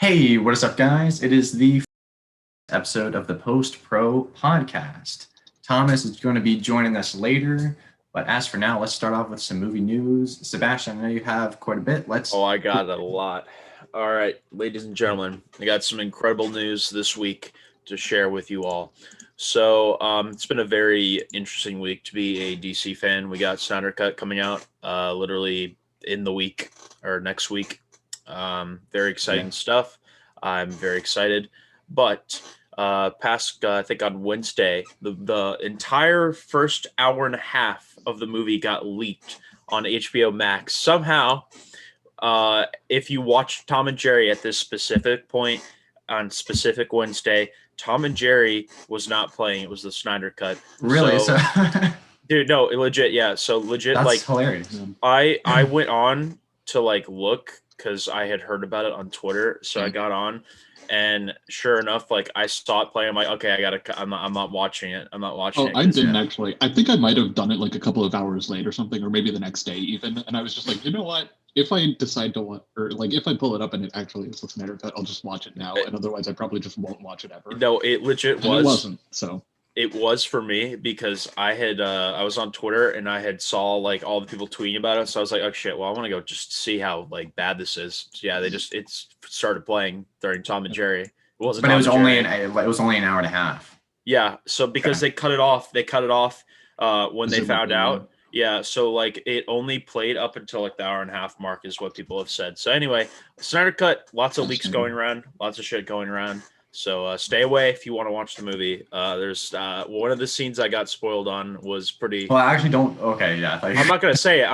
Hey, what is up, guys? It is the episode of the Post Pro podcast. Thomas is going to be joining us later, but as for now, let's start off with some movie news. Sebastian, I know you have quite a bit. Oh, I got a lot. All right, ladies and gentlemen, I got some incredible news this week to share with you all. It's been a very interesting week to be a DC fan. We got Snyder Cut coming out literally in the week or next week. Very exciting stuff. I'm very excited. But I think on Wednesday, the entire first hour and a half of the movie got leaked on HBO Max. Somehow, if you watch Tom and Jerry at this specific point on specific Wednesday, Tom and Jerry was not playing. It was the Snyder Cut. Really? Dude, no, legit, yeah. So legit, that's like hilarious. I went on to like look because I had heard about it on Twitter. So I got on, and sure enough, like I saw it playing. I'm like, okay, I'm not watching it. I'm not watching it. I didn't actually. I think I might have done it like a couple of hours late or something, or maybe the next day even. And I was just like, you know what? If I decide to watch, or like if I pull it up and it actually is the Snyder Cut, I'll just watch it now. And otherwise, I probably just won't watch it ever. No, it legit was. And it wasn't. So it was for me because I was on Twitter and I had saw like all the people tweeting about it. So I was like, oh shit, well I want to go just see how like bad this is. So, yeah, it started playing during Tom and Jerry. It wasn't. But it was only an hour and a half. Yeah, so because they cut it off when they found out. Yeah, so like it only played up until like the hour and a half mark is what people have said. So anyway, Snyder Cut, lots of leaks going around, lots of shit going around. So stay away if you want to watch the movie. There's one of the scenes I got spoiled on was pretty. Well, I actually don't. Okay, yeah. I'm not gonna say it.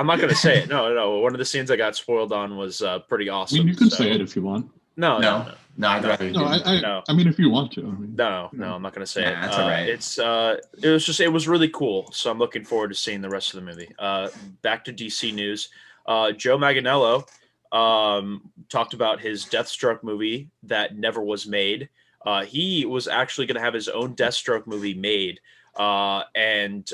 No. One of the scenes I got spoiled on was pretty awesome. I mean, you can say it if you want. No. I mean, if you want to. No, I'm not gonna say it. That's all right. It was really cool. So I'm looking forward to seeing the rest of the movie. Back to DC news. Joe Manganiello talked about his Deathstroke movie that never was made. He was actually going to have his own Deathstroke movie made. And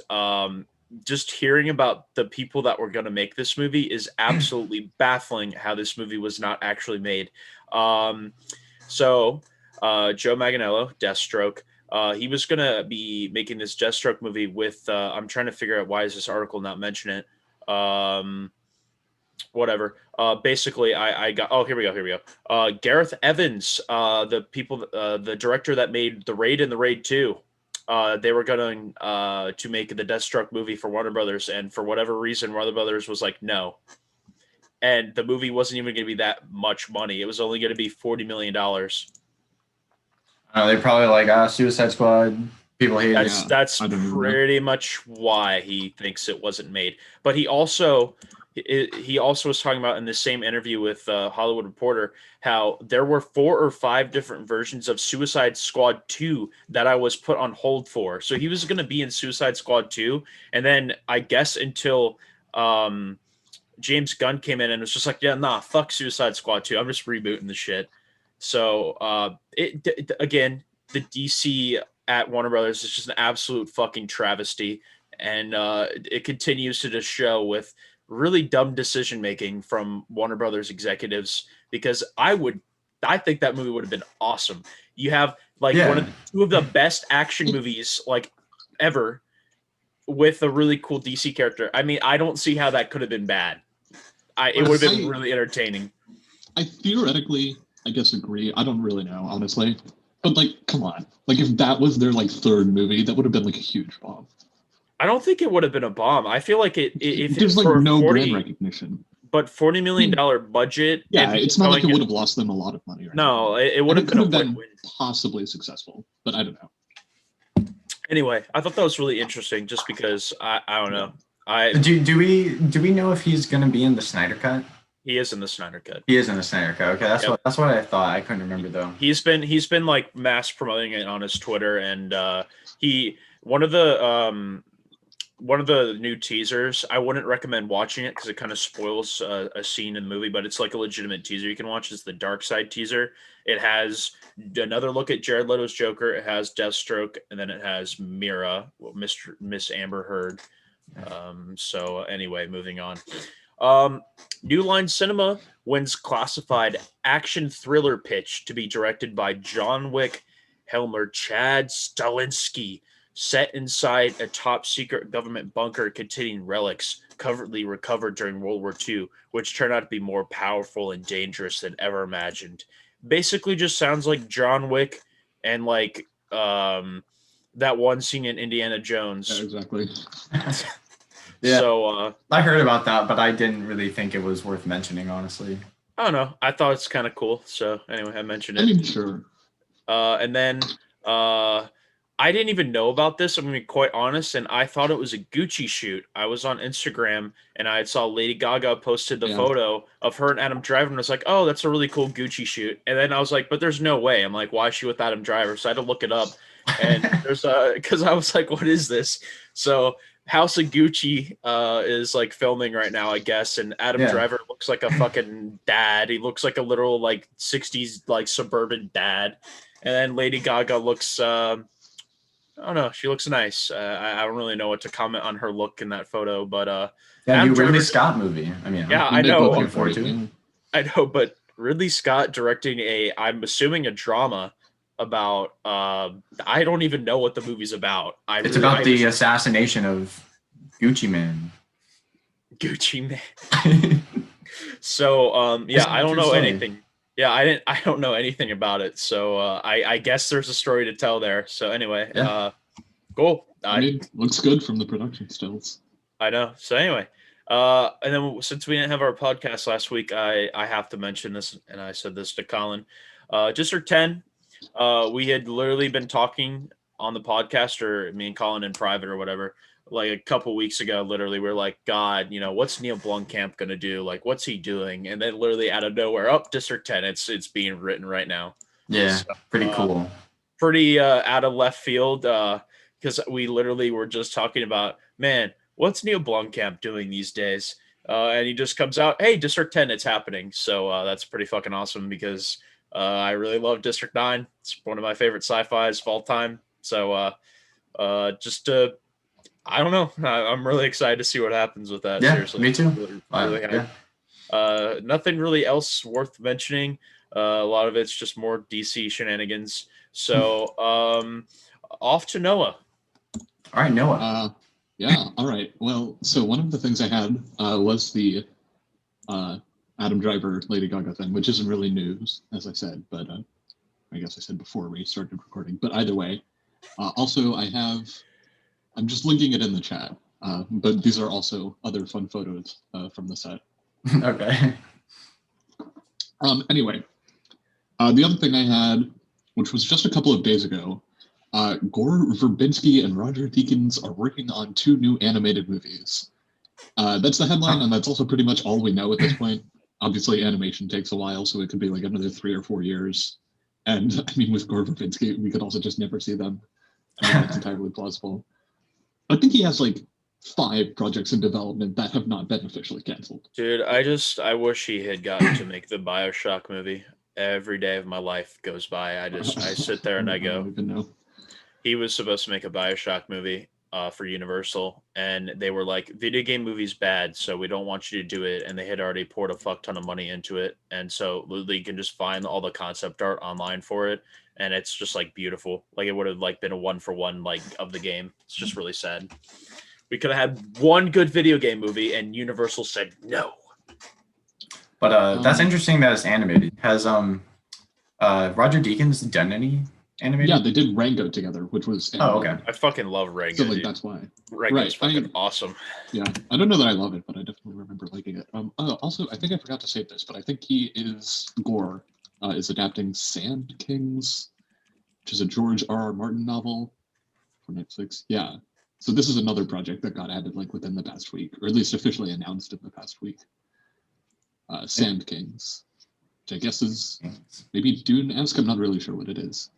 just hearing about the people that were going to make this movie is absolutely baffling how this movie was not actually made. Joe Manganiello, Deathstroke, he was going to be making this Deathstroke movie with, I'm trying to figure out why is this article not mention it. Whatever. Basically, I got. Oh, here we go. Gareth Evans, the director that made The Raid and The Raid 2. They were going to make the Deathstroke movie for Warner Brothers, and for whatever reason, Warner Brothers was like, no. And the movie wasn't even going to be that much money. It was only going to be $40 million. They probably like Suicide Squad. People hate it. That's pretty much why he thinks it wasn't made. But he also was talking about in the same interview with Hollywood Reporter how there were 4 or 5 different versions of Suicide Squad 2 that I was put on hold for. So he was going to be in Suicide Squad 2. And then I guess until James Gunn came in and was just like, yeah, nah, fuck Suicide Squad 2. I'm just rebooting the shit. So again, the DC at Warner Brothers is just an absolute fucking travesty. And it continues to just show with really dumb decision making from Warner Brothers executives, because I think that movie would have been awesome. You have like two of the best action movies like ever with a really cool DC character. I mean, I don't see how that could have been bad. It would have been really entertaining. I theoretically, I guess, agree. I don't really know, honestly. But like, come on. Like if that was their like 3rd movie, that would have been like a huge bomb. I don't think it would have been a bomb. I feel like if there's like no brand recognition, but $40 million budget. Yeah, it's not like it would have lost them a lot of money. No, it would have been a win-win. Possibly successful, but I don't know. Anyway, I thought that was really interesting, just because I don't know. Do we know if he's going to be in the Snyder Cut? He is in the Snyder Cut. He is in the Snyder Cut. Okay, that's what I thought. I couldn't remember though. He's been like mass promoting it on his Twitter, and one of the new teasers, I wouldn't recommend watching it because it kind of spoils a scene in the movie, but it's like a legitimate teaser you can watch. It's the Dark Side teaser. It has another look at Jared Leto's Joker. It has Deathstroke, and then it has Mira, Miss Amber Heard. So anyway, moving on. New Line Cinema wins classified action thriller pitch to be directed by Jean-Luc Helmer Chad Stahelski, set inside a top secret government bunker containing relics covertly recovered during World War II, which turned out to be more powerful and dangerous than ever imagined. Basically, just sounds like John Wick and like that one scene in Indiana Jones. Yeah, exactly. Yeah. So I heard about that, but I didn't really think it was worth mentioning, honestly. I don't know. I thought it's kind of cool. So anyway, I mentioned it. I mean, sure. And then I didn't even know about this. I'm going to be quite honest, and I thought it was a Gucci shoot. I was on Instagram, and I saw Lady Gaga posted the photo of her and Adam Driver, and I was like, oh, that's a really cool Gucci shoot. And then I was like, but there's no way. I'm like, why is she with Adam Driver? So I had to look it up, and there's because I was like, what is this? So House of Gucci is like filming right now, I guess, and Adam Driver looks like a fucking dad. He looks like a literal like 60s like suburban dad. And then Lady Gaga looks I don't know, she looks nice. I don't really know what to comment on her look in that photo, but new Ridley Scott movie. I mean, yeah, I know. Looking forward to it. I know, but Ridley Scott directing I'm assuming a drama about I don't even know what the movie's about. It's about the assassination of Gucci Man. Gucci Man. So yeah, I don't know anything. Yeah, I don't know anything about it. So I guess there's a story to tell there. So anyway, cool. I mean, looks good from the production stills. I know. So anyway, and then since we didn't have our podcast last week, I have to mention this, and I said this to Colin. District 10. We had literally been talking on the podcast, or me and Colin in private or whatever, like a couple weeks ago. Literally, we're like, God, what's Neil Blomkamp gonna do? Like, what's he doing? And then literally out of nowhere, District 10. It's being written right now. Yeah, so, pretty cool. Pretty out of left field, because we literally were just talking about, man, what's Neil Blomkamp doing these days? And he just comes out, hey, District 10, it's happening. So that's pretty fucking awesome because I really love District 9. It's one of my favorite sci-fis of all time. So I don't know. I'm really excited to see what happens with that. Yeah, seriously. Me too. Really nothing really else worth mentioning. A lot of it's just more DC shenanigans. So off to Noah. All right, Noah. Yeah. All right. Well, so one of the things I had was the Adam Driver, Lady Gaga thing, which isn't really news, as I said, but I guess I said before we started recording. But either way, also I'm just linking it in the chat, but these are also other fun photos from the set. Okay. Anyway, the other thing I had, which was just a couple of days ago, Gore Verbinski and Roger Deakins are working on 2 new animated movies. That's the headline, and that's also pretty much all we know at this point. Obviously, animation takes a while, so it could be like another 3 or 4 years. And I mean, with Gore Verbinski, we could also just never see them. I mean, that's entirely plausible. I think he has like 5 projects in development that have not been officially canceled. Dude, I wish he had gotten to make the BioShock movie. Every day of my life goes by. I sit there and I go, don't even know. He was supposed to make a BioShock movie for Universal, and they were like, video game movie's bad, so we don't want you to do it. And they had already poured a fuck ton of money into it. And so you can just find all the concept art online for it. And it's just like beautiful. Like it would have like been a 1-for-1 like of the game. It's just really sad. We could have had one good video game movie and Universal said no. But that's interesting that it's animated. Has Roger Deakins done any animated? Yeah, they did Rango together, which was animated. Oh, okay. I fucking love Rango. So like that's why. Rango's fucking awesome. Yeah. I don't know that I love it, but I definitely remember liking it. Also, I think I forgot to say this, but I think Gore is adapting Sand Kings, which is a George R.R. Martin novel for Netflix. Yeah. So this is another project that got added like within the past week, or at least officially announced in the past week. Sand Kings, which I guess is maybe Dune-esque. I'm not really sure what it is.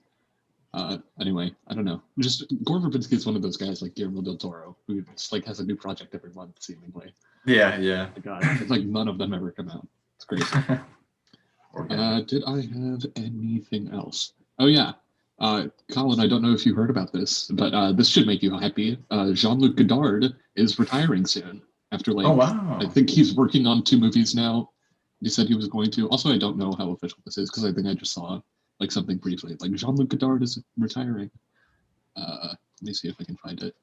Anyway, I don't know. Just Gore Verbinski is one of those guys like Guillermo del Toro who just like has a new project every month, seemingly. Yeah. God, it's like none of them ever come out. It's crazy. Did I have anything else? Oh yeah. Colin, I don't know if you heard about this, but this should make you happy. Jean-Luc Godard is retiring soon after like Oh wow. I think he's working on 2 movies now. He said he was going to. Also, I don't know how official this is because I think I just saw like something briefly. Like Jean-Luc Godard is retiring. Let me see if I can find it.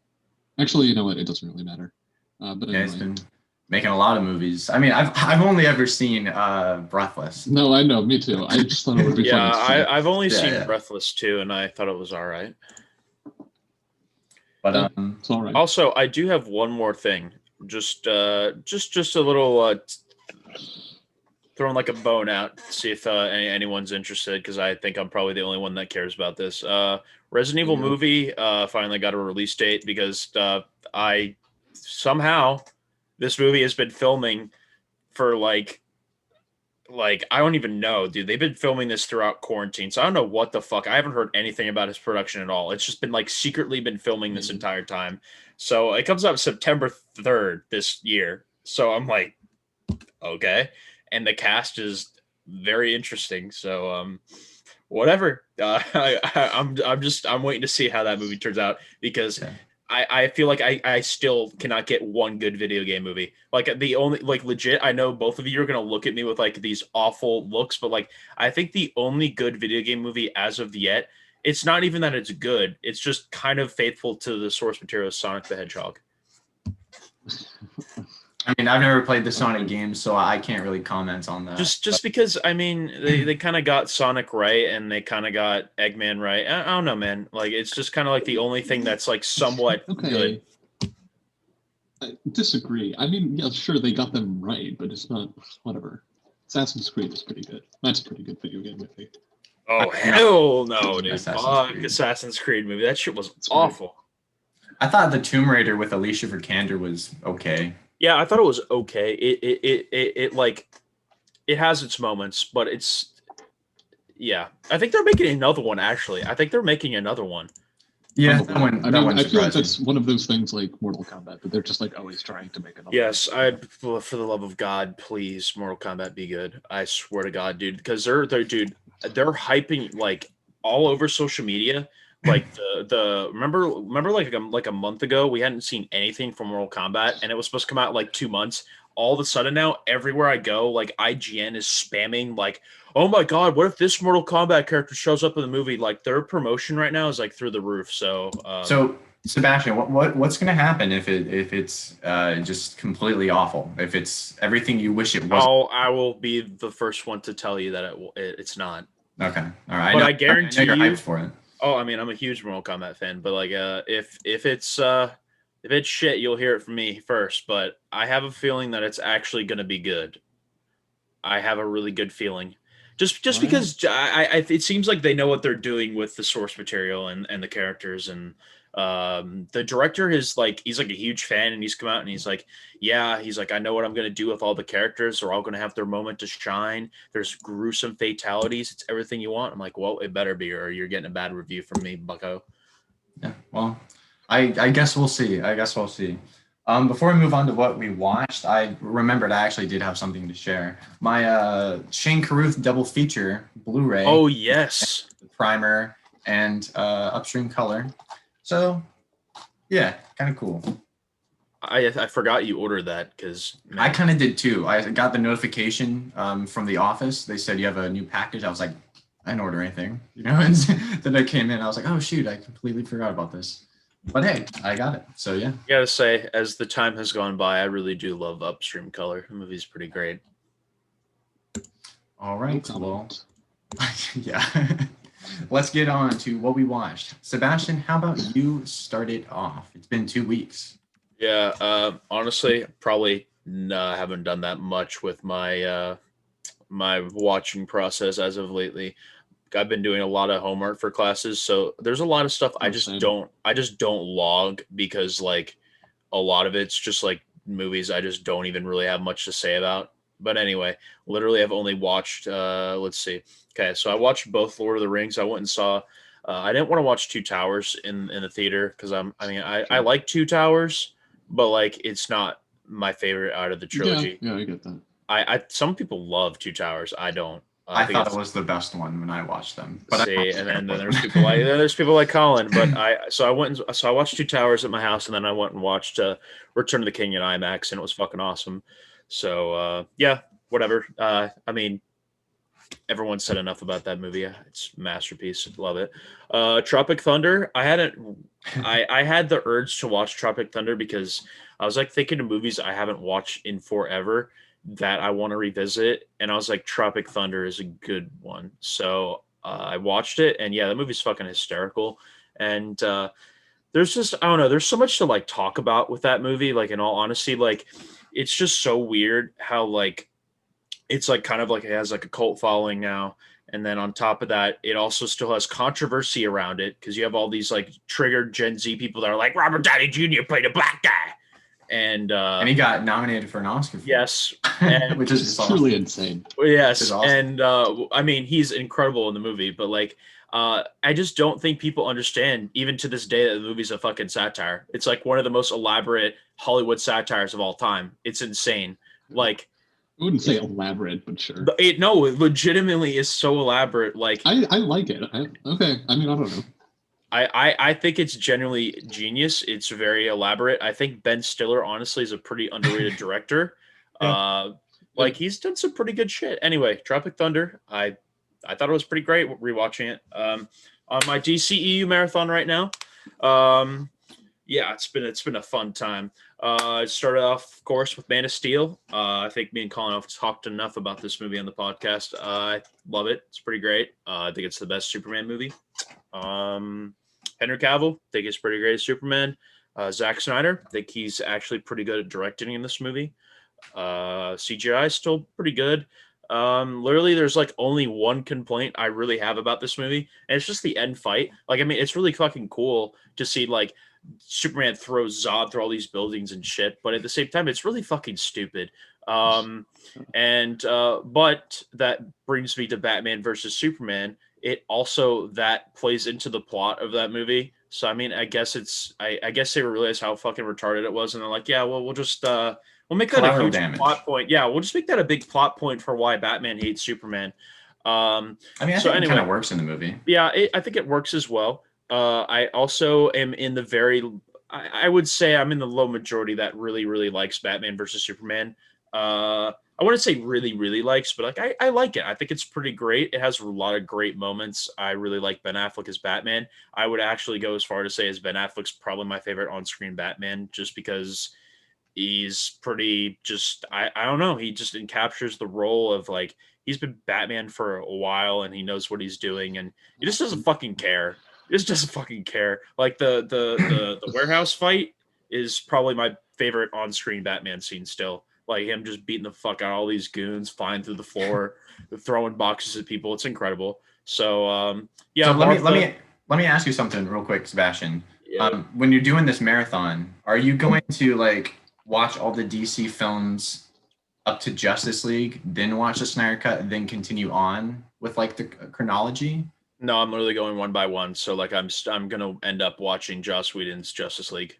Actually, you know what? It doesn't really matter. But Yeah, he's anyway. been making a lot of movies. I mean, I've only ever seen Breathless. No, I know. Me too. I just thought it would be Yeah, funny to see. I've only Yeah, seen yeah. Breathless too, and I thought it was all right. But It's all right. Also, I do have one more thing. Just a little throwing like a bone out, see if anyone's interested, because I think I'm probably the only one that cares about this. Resident Evil movie finally got a release date because I somehow this movie has been filming for like I don't even know, dude. They've been filming this throughout quarantine, so I don't know what the fuck. I haven't heard anything about his production at all. It's just been like secretly been filming this entire time. So it comes out September 3rd this year. So I'm like, okay. And the cast is very interesting. So whatever. I'm waiting to see how that movie turns out because Yeah. I feel like I still cannot get one good video game movie. Like the only like legit, I know both of you are gonna look at me with like these awful looks, but like I think the only good video game movie as of yet, it's not even that it's good, it's just kind of faithful to the source material, Sonic the Hedgehog. I mean, I've never played the Sonic games, so I can't really comment on that. Just because I mean they kind of got Sonic right and they kind of got Eggman right. I don't know, man. Like it's just kind of like the only thing that's like somewhat good. I disagree. I mean, yeah, sure, they got them right, but it's not whatever. Assassin's Creed is pretty good. That's a pretty good video game movie. Oh hell no, dude! Assassin's Creed. Assassin's Creed movie. That shit was It's awful. I thought the Tomb Raider with Alicia Vikander was okay. Yeah, I thought it was okay. It like it has its moments, but it's yeah. I think they're making another one. Actually, I think they're making another one. Yeah, Probably. that one I feel like surprised me. that's one of those things like Mortal Kombat that they're just like always trying to make another. Yes, for the love of God, please, Mortal Kombat be good. I swear to God, dude, because they're they're hyping like all over social media. Like the remember like a month ago we hadn't seen anything from Mortal Kombat and it was supposed to come out in like 2 months. All of a sudden now everywhere I go like IGN is spamming like, oh my God, what if this Mortal Kombat character shows up in the movie? Like their promotion right now is like through the roof. So So Sebastian, what's going to happen if it's just completely awful? If it's everything you wish it was? I will be the first one to tell you that it's not. Okay, all right. But I guarantee you're you, hyped for it. Oh, I mean, I'm a huge Mortal Kombat fan, but like, if it's shit, you'll hear it from me first. But I have a feeling that it's actually going to be good. I have a really good feeling, just because it seems like they know what they're doing with the source material and the characters and the director is like he's like a huge fan and he's come out and he's like, yeah, he's like, I know what I'm going to do with all the characters. They're all going to have their moment to shine. There's gruesome fatalities. It's everything you want. I'm like, well, it better be, or you're getting a bad review from me, bucko. Yeah, well, I guess we'll see. Before we move on to what we watched, I remembered I actually did have something to share. My Shane Carruth double feature Blu-ray. Oh yes, primer and upstream color. So, yeah, kind of cool. I forgot you ordered that because I kind of did too. I got the notification from the office. They said you have a new package. I was like, I didn't order anything, you know. And then I came in. I was like, oh shoot, I completely forgot about this. But hey, I got it. So yeah. I gotta say, as the time has gone by, I really do love upstream color. The movie's pretty great. All right. Well, yeah. Let's get on to what we watched. Sebastian, how about you start it off? It's been 2 weeks. Yeah, honestly, probably haven't done that much with my my watching process as of lately. I've been doing a lot of homework for classes, so there's a lot of stuff I just don't log because like a lot of it's just like movies I just don't even really have much to say about. But anyway, literally I've only watched let's see. Okay, so I watched both Lord of the Rings. I went and saw I didn't want to watch Two Towers in the theater because I like Two Towers, but like it's not my favorite out of the trilogy. Yeah, I get that. I some people love Two Towers. I don't. I thought it was the best one when I watched them. But see, and then there's people like Colin. But I watched Two Towers at my house, and then I went and watched Return of the King in IMAX, and it was fucking awesome. So yeah, whatever. I mean, everyone said enough about that movie. It's a masterpiece. Love it. Tropic Thunder. I had the urge to watch Tropic Thunder because I was like thinking of movies I haven't watched in forever that I want to revisit, and I was like, Tropic Thunder is a good one. So I watched it, and yeah, that movie's fucking hysterical. And there's just, I don't know, there's so much to like talk about with that movie. Like, in all honesty, like it's just so weird how like it's like kind of like it has like a cult following now. And then on top of that, it also still has controversy around it because you have all these like triggered Gen Z people that are like, Robert Downey Jr. played a black guy. And he got nominated for an Oscar. Yes. Which is truly insane. Yes. Awesome. And I mean, he's incredible in the movie, but like, I just don't think people understand, even to this day, that the movie's a fucking satire. It's like one of the most elaborate Hollywood satires of all time. It's insane. Like, I wouldn't say elaborate, but sure. It legitimately is so elaborate. Like, I like it. Okay. I mean, I don't know. I think it's genuinely genius. It's very elaborate. I think Ben Stiller, honestly, is a pretty underrated director. Yeah. Like, he's done some pretty good shit. Anyway, Tropic Thunder. I thought it was pretty great rewatching it. On my DCEU marathon right now. Yeah, it's been a fun time. It started off, of course, with Man of Steel. I think me and Colin have talked enough about this movie on the podcast. I love it. It's pretty great. I think it's the best Superman movie. Henry Cavill, I think he's pretty great as Superman. Zack Snyder, I think he's actually pretty good at directing in this movie. CGI is still pretty good. Literally, there's like only one complaint I really have about this movie, and it's just the end fight. Like, I mean, it's really fucking cool to see like Superman throws Zod through all these buildings and shit, but at the same time, it's really fucking stupid. But that brings me to Batman versus Superman. It also that plays into the plot of that movie. So I mean, I guess they realized how fucking retarded it was, and they're like, yeah, well, we'll just we'll make that a huge plot point. Yeah, we'll just make that a big plot point for why Batman hates Superman. I mean, I think it kind of works in the movie. Yeah, I think it works as well. I also am in the I would say I'm in the low majority that really, really likes Batman versus Superman. I wouldn't say really, really likes, but like I like it. I think it's pretty great. It has a lot of great moments. I really like Ben Affleck as Batman. I would actually go as far to say as Ben Affleck's probably my favorite on-screen Batman, just because he's pretty I don't know. He just captures the role of like, he's been Batman for a while and he knows what he's doing and he just doesn't fucking care. He just doesn't fucking care. Like the warehouse fight is probably my favorite on-screen Batman scene still. Like him just beating the fuck out of all these goons, flying through the floor, throwing boxes at people. It's incredible. So yeah. So let me ask you something real quick, Sebastian. Yeah. When you're doing this marathon, are you going to like watch all the DC films up to Justice League, then watch the Snyder Cut, and then continue on with like the chronology? No, I'm literally going one by one. So like I'm gonna end up watching Joss Whedon's Justice League.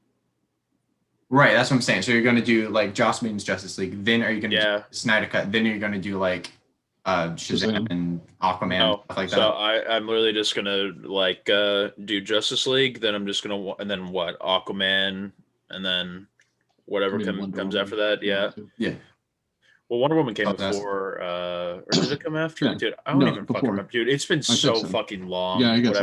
Right, that's what I'm saying. So you're going to do like Joss Whedon's Justice League, then are you going to do Snyder Cut, then you're going to do like Shazam and Aquaman, stuff like that? So I'm literally just going to like do Justice League, then I'm just going to, and then what, Aquaman, and then whatever comes after that. Yeah. Yeah. Well, Wonder Woman came before, or did it come after? Yeah. Dude, I don't even fucking remember. Dude, it's been so fucking long. Yeah, I guess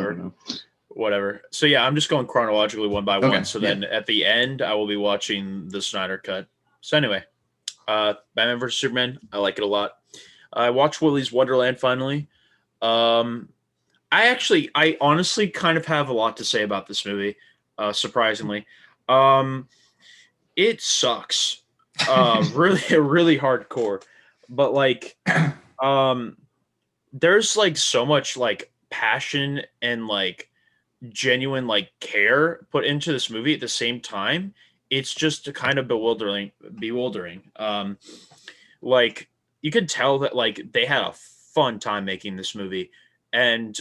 whatever. So yeah, I'm just going chronologically one by one. So then at the end, I will be watching the Snyder Cut. So anyway, Batman vs Superman, I like it a lot. I watched Willy's Wonderland finally. I honestly kind of have a lot to say about this movie. Surprisingly, it sucks. Really hardcore. But like, there's like so much like passion and like genuine like care put into this movie at the same time. It's just kind of bewildering. Like you could tell that like they had a fun time making this movie, and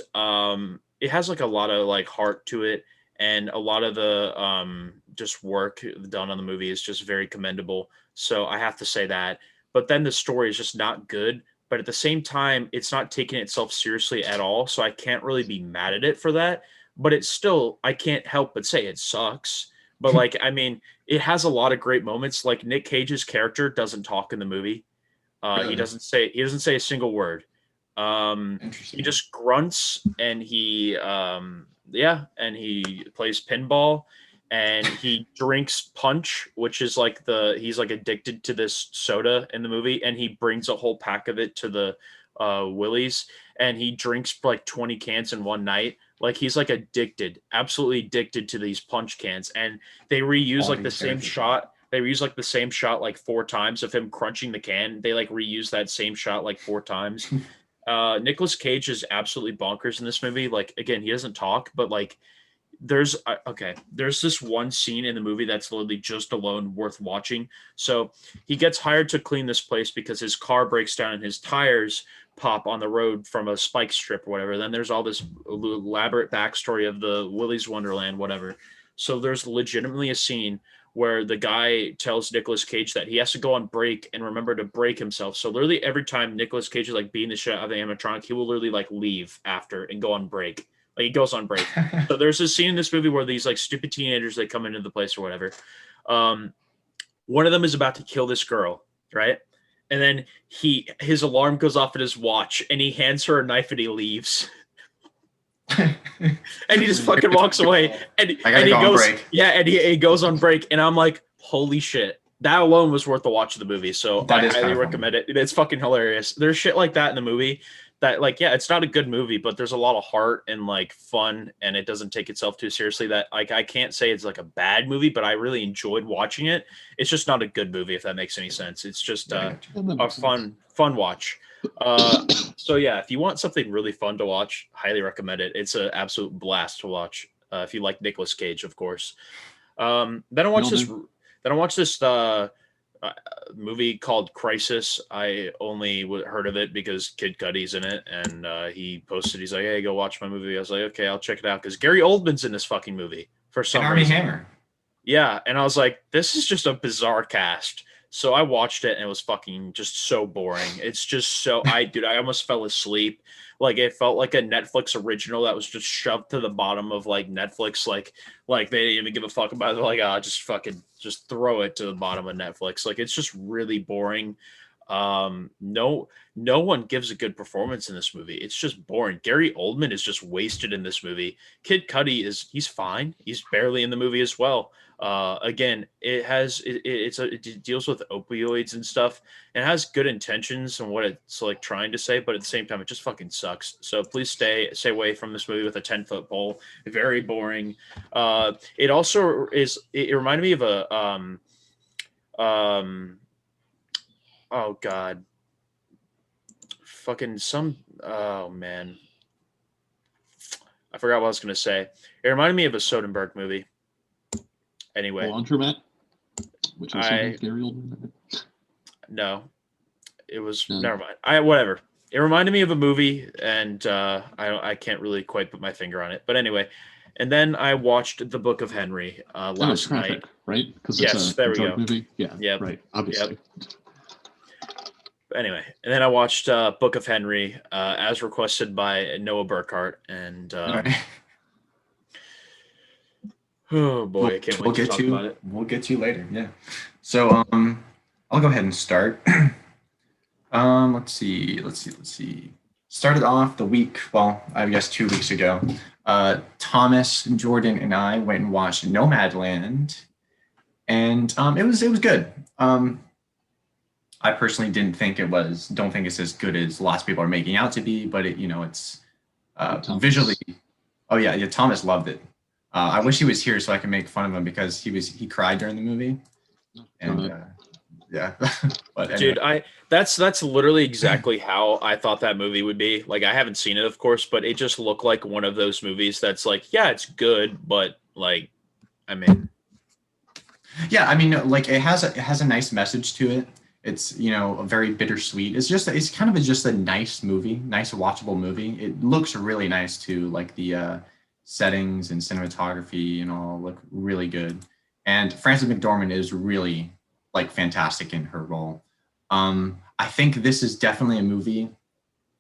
it has like a lot of like heart to it, and a lot of the just work done on the movie is just very commendable. So I have to say that. But then the story is just not good, but at the same time, it's not taking itself seriously at all. So I can't really be mad at it for that. But it's still, I can't help but say it sucks. But like, I mean, it has a lot of great moments. Like Nick Cage's character doesn't talk in the movie. Really? He doesn't say a single word. He just grunts and he and he plays pinball and he drinks punch, which is like he's like addicted to this soda in the movie, and he brings a whole pack of it to the Willie's, and he drinks like 20 cans in one night. Like he's like addicted, absolutely addicted to these punch cans, and they reuse like the same shot. They reuse like the same shot like 4 times of him crunching the can. They like reuse that same shot like 4 times. Nicolas Cage is absolutely bonkers in this movie. Like again, he doesn't talk, but like there's this one scene in the movie that's literally just alone worth watching. So he gets hired to clean this place because his car breaks down and his tires pop on the road from a spike strip or whatever. Then there's all this elaborate backstory of the Willy's Wonderland, whatever. So there's legitimately a scene where the guy tells Nicolas Cage that he has to go on break and remember to break himself. So literally every time Nicolas Cage is like beating the shit out of the animatronic, he will literally like leave after and go on break. Like he goes on break. So there's a scene in this movie where these like stupid teenagers, they come into the place or whatever. One of them is about to kill this girl, right? And then his alarm goes off at his watch and he hands her a knife and he leaves. And he just fucking walks away and he goes and he goes on break, and I'm like, holy shit, that alone was worth the watch of the movie. So I highly recommend it. It's fucking hilarious. There's shit like that in the movie that like, yeah, it's not a good movie, but there's a lot of heart and like fun, and it doesn't take itself too seriously. That like I can't say it's like a bad movie, but I really enjoyed watching it. It's just not a good movie, if that makes any sense. It's just a fun watch. So yeah, if you want something really fun to watch, highly recommend it. It's an absolute blast to watch. If you like Nicolas Cage, of course. Then I watched this movie called Crisis. I only heard of it because Kid Cudi's in it, and he posted. He's like, "Hey, go watch my movie." I was like, "Okay, I'll check it out." Because Gary Oldman's in this fucking movie for some reason. Armie Hammer. Yeah, and I was like, "This is just a bizarre cast." So I watched it and it was fucking just so boring. It's just so I almost fell asleep. Like it felt like a Netflix original that was just shoved to the bottom of like Netflix. Like they didn't even give a fuck about it. They're like, just throw it to the bottom of Netflix. Like it's just really boring. No one gives a good performance in this movie. It's just boring. Gary Oldman is just wasted in this movie. Kid Cudi he's fine. He's barely in the movie as well. Again, it deals with opioids and stuff, and it has good intentions and what it's like trying to say, but at the same time, it just fucking sucks. So please stay away from this movie with a 10-foot pole. Very boring. It also it reminded me of oh god, fucking oh man, I forgot what I was gonna say. It reminded me of a Soderbergh movie. Anyway, Laundromat, which is Gary Oldman. No, it was never mind. Whatever. It reminded me of a movie, and I can't really quite put my finger on it. But anyway, and then I watched The Book of Henry last night. Right? Because it's a drug movie. Yeah. Yep. Right. Obviously. Yep. Anyway, and then I watched Book of Henry as requested by Noah Burkhart, and. Oh boy, I can't wait to talk about it. We'll get to you later. Yeah. So I'll go ahead and start. Let's see. Started off the week, well, I guess 2 weeks ago. Thomas, Jordan, and I went and watched Nomadland, and it was good. I personally don't think it's as good as lots of people are making out to be, but it's visually. Oh yeah, Thomas loved it. I wish he was here so I could make fun of him because he cried during the movie, and yeah. But anyway. Dude, that's literally exactly how I thought that movie would be. Like I haven't seen it, of course, but it just looked like one of those movies that's like, yeah, it's good, but like, I mean, yeah, I mean, like it has a nice message to it. It's a very bittersweet. It's kind of just a nice movie, nice watchable movie. It looks really nice too, like the settings and cinematography and all look really good. And Frances McDormand is really like fantastic in her role. I think this is definitely a movie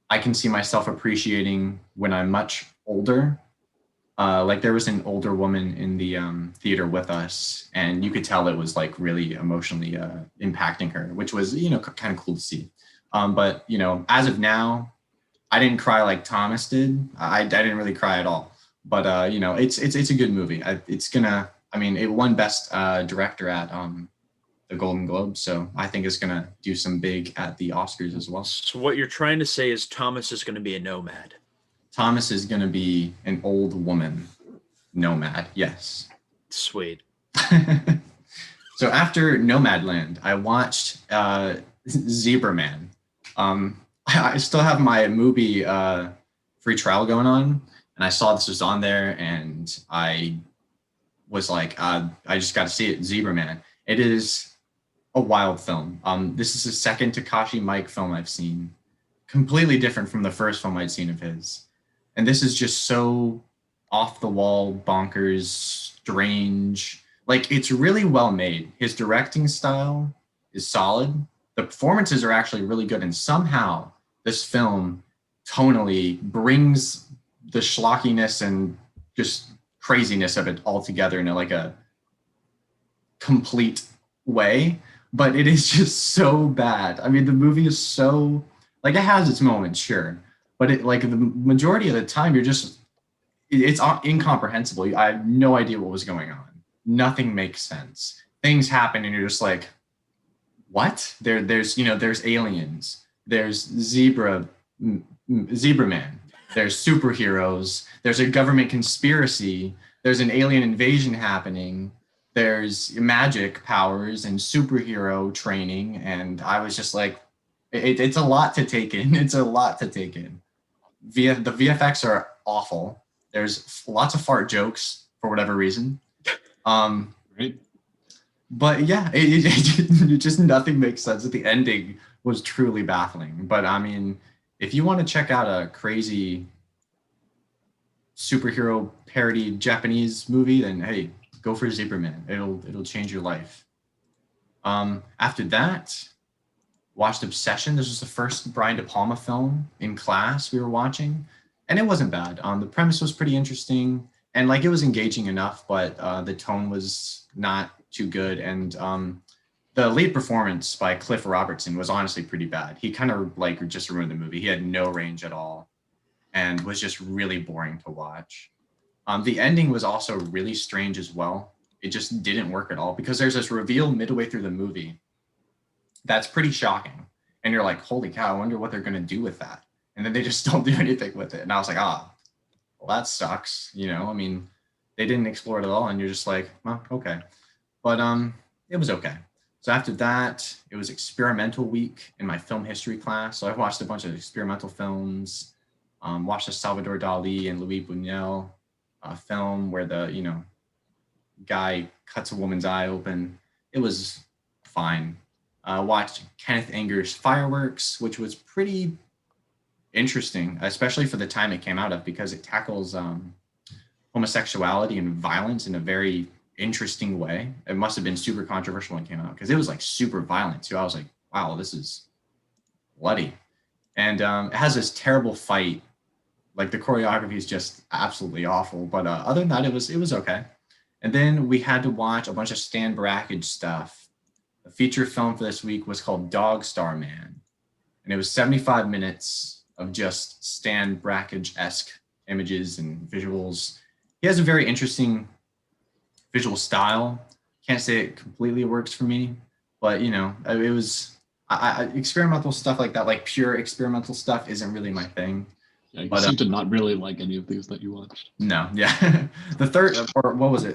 I can see myself appreciating when I'm much older. Like there was an older woman in the theater with us, and you could tell it was like really emotionally impacting her, which was kind of cool to see. But as of now, I didn't cry like Thomas did. I didn't really cry at all. But it's a good movie. It won Best Director at the Golden Globe, so I think it's gonna do some big at the Oscars as well. So what you're trying to say is Thomas is going to be a nomad. Thomas is gonna be an old woman nomad. Yes. Sweet. So after Nomadland, I watched Zebra Man. I still have my movie free trial going on, and I saw this was on there, and I was like, I just got to see it. Zebra Man. It is a wild film. This is the second Takashi Miike film I've seen, completely different from the first film I'd seen of his, and this is just so off the wall, bonkers, strange. Like, it's really well made. His directing style is solid. The performances are actually really good, and somehow this film tonally brings the schlockiness and just craziness of it all together in a complete way. But it is just so bad. I mean, the movie is so, like, it has its moments, sure, but it, like, the majority of the time it's incomprehensible. I have no idea what was going on. Nothing makes sense. Things happen and you're just like, what? There's aliens. There's Zebra Man. There's superheroes. There's a government conspiracy. There's an alien invasion happening. There's magic powers and superhero training. And I was just like, it's a lot to take in. It's a lot to take in. The VFX are awful. There's lots of fart jokes for whatever reason. Right. But yeah, it just nothing makes sense. The ending was truly baffling. But I mean, if you want to check out a crazy superhero parody Japanese movie, then hey, go for Zebra Man. It'll change your life. After that, watched Obsession. This was the first Brian De Palma film in class we were watching, and it wasn't bad. The premise was pretty interesting, and like it was engaging enough, but the tone was not too good. And the lead performance by Cliff Robertson was honestly pretty bad. He kind of like just ruined the movie. He had no range at all, and was just really boring to watch. The ending was also really strange as well. It just didn't work at all because there's this reveal midway through the movie that's pretty shocking. And you're like, holy cow, I wonder what they're going to do with that. And then they just don't do anything with it. And I was like, well, that sucks. I mean, they didn't explore it at all. And you're just like, well, okay. But it was okay. So after that, it was experimental week in my film history class. So I watched a bunch of experimental films, watched a Salvador Dali and Louis Buñuel film where the, guy cuts a woman's eye open. It was fine. Watched Kenneth Anger's Fireworks, which was pretty interesting, especially for the time it came out of, because it tackles homosexuality and violence in a very interesting way. It must have been super controversial when it came out because it was like super violent too. I was like, wow, this is bloody. And it has this terrible fight. Like the choreography is just absolutely awful. But other than that, it was okay. And then we had to watch a bunch of Stan Brakhage stuff. The feature film for this week was called Dog Star Man. And it was 75 minutes of just Stan Brakhage-esque images and visuals. He has a very interesting visual style. Can't say it completely works for me, but it was experimental stuff like that, like pure experimental stuff isn't really my thing. Yeah, you seem to not really like any of these that you watched. No, yeah. The third, or what was it?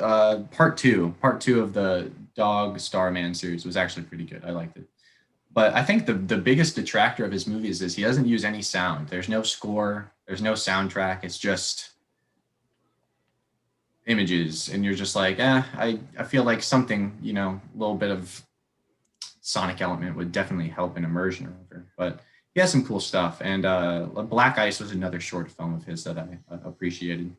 Part two of the Dog Star Man series was actually pretty good. I liked it. But I think the biggest detractor of his movies is he doesn't use any sound. There's no score. There's no soundtrack. It's just images. And you're just like, I feel like something, a little bit of sonic element would definitely help in immersion or whatever. But he has some cool stuff. And Black Ice was another short film of his that I appreciated.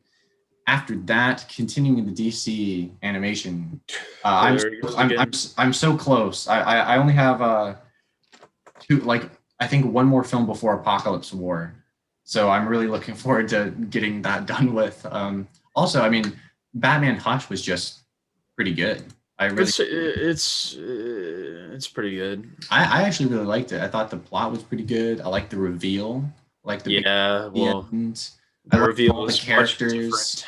After that, continuing the DC animation, I'm so close. I only have I think one more film before Apocalypse War. So I'm really looking forward to getting that done with. Also, I mean, Batman Hush was just pretty good. It's pretty good. I actually really liked it. I thought the plot was pretty good. I liked the reveal. The I reveal all the was characters much different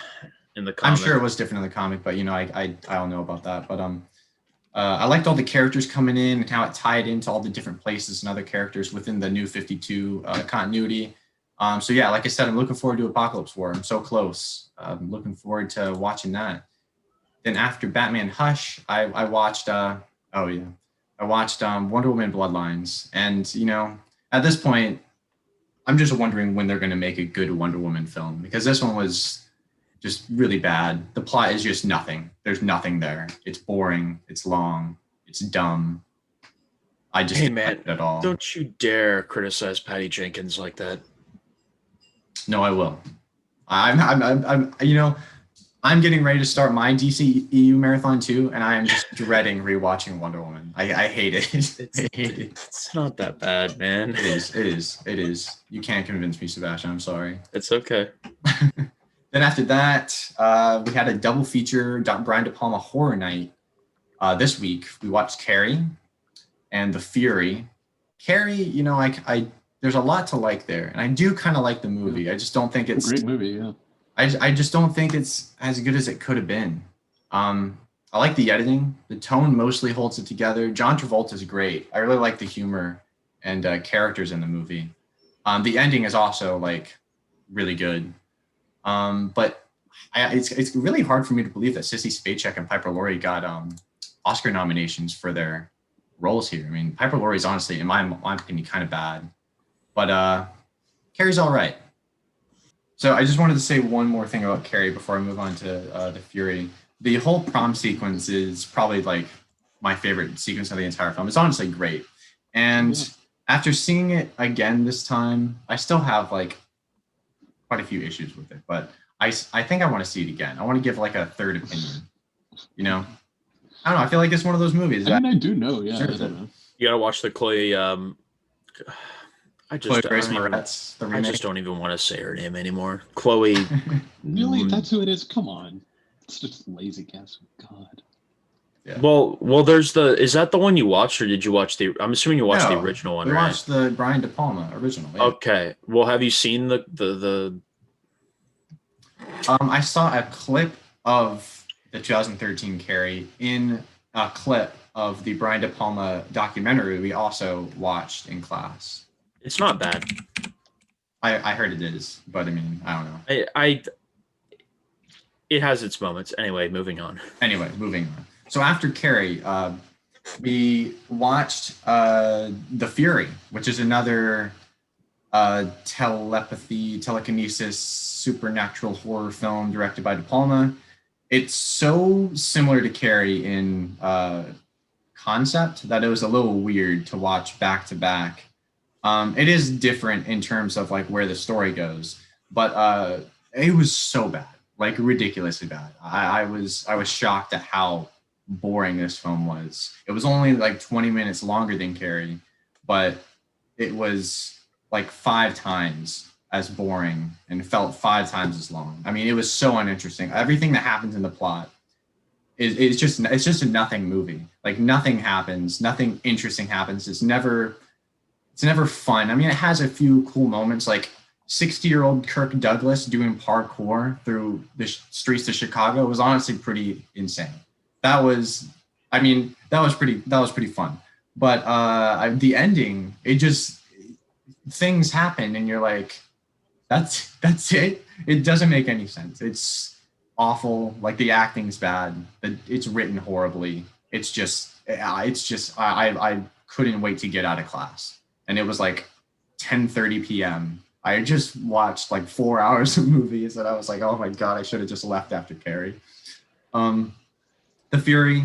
in the comic. I'm sure it was different in the comic, but I don't know about that. But I liked all the characters coming in and how it tied into all the different places and other characters within the New 52 continuity. So yeah, like I said, I'm looking forward to Apocalypse War. I'm so close. I'm looking forward to watching that. Then after Batman Hush, I watched Wonder Woman Bloodlines, and at this point, I'm just wondering when they're going to make a good Wonder Woman film, because this one was just really bad. The plot is just nothing. There's nothing there. It's boring. It's long. It's dumb. I just didn't like it at all. Don't you dare criticize Patty Jenkins like that. No, I will. I'm getting ready to start my DC EU marathon too, and I am just dreading rewatching Wonder Woman. I hate it. It's not that bad, man. It is. You can't convince me, Sebastian. I'm sorry. It's okay. Then after that, we had a double feature Brian De Palma horror night. This week we watched Carrie and The Fury. Carrie, there's a lot to like there, and I do kind of like the movie. I just don't think it's a great movie. Yeah. I just don't think it's as good as it could have been. I like the editing. The tone mostly holds it together. John Travolta is great. I really like the humor and characters in the movie. The ending is also really good. But it's really hard for me to believe that Sissy Spacek and Piper Laurie got Oscar nominations for their roles here. I mean, Piper Laurie is honestly, in my opinion, kind of bad. But Carrie's all right. So I just wanted to say one more thing about Carrie before I move on to The Fury. The whole prom sequence is probably my favorite sequence of the entire film. It's honestly great. And after seeing it again this time, I still have quite a few issues with it. But I think I want to see it again. I want to give a third opinion. I don't know. I feel like it's one of those movies. I do know. Yeah. I don't know. You gotta watch the Chloe. I just don't even want to say her name anymore. Chloe. Really? That's who it is? Come on. It's just lazy guess. God. Yeah. Well, is that the one you watched, or did you watch I'm assuming you watched the original one, right? We watched the Brian De Palma original. Yeah. Okay. Well, have you seen the I saw a clip of the 2013 Carrie in a clip of the Brian De Palma documentary we also watched in class. It's not bad. I heard it is, but I mean, I don't know. It has its moments. Anyway, moving on. So after Carrie, we watched The Fury, which is another telekinesis, supernatural horror film directed by De Palma. It's so similar to Carrie in concept that it was a little weird to watch back to back. It is different in terms of where the story goes, but it was so bad, ridiculously bad. I was shocked at how boring this film was. It was only 20 minutes longer than Carrie, but it was 5 times as boring and felt 5 times as long. I mean, it was so uninteresting. Everything that happens in the plot it's just a nothing movie. Nothing happens, nothing interesting happens. It's never fun. I mean, it has a few cool moments, 60-year-old Kirk Douglas doing parkour through the streets of Chicago was honestly pretty insane. That was pretty fun. But the ending, things happen and you're like, that's it. It doesn't make any sense. It's awful. The acting's bad. It's written horribly. I couldn't wait to get out of class. And it was 10:30 p.m. I just watched 4 hours of movies and I was oh my God, I should have just left after Carrie. The Fury,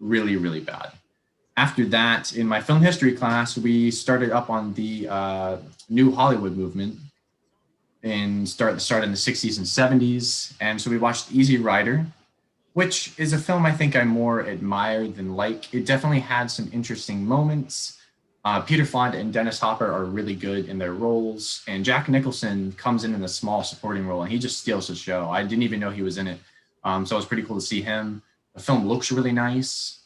really, really bad. After that, in my film history class, we started up on the new Hollywood movement and started in the 60s and 70s. And so we watched Easy Rider, which is a film I think I more admire than like. It definitely had some interesting moments. Peter Fonda and Dennis Hopper are really good in their roles, and Jack Nicholson comes in a small supporting role, and he just steals the show. I didn't even know he was in it, so it was pretty cool to see him. The film looks really nice.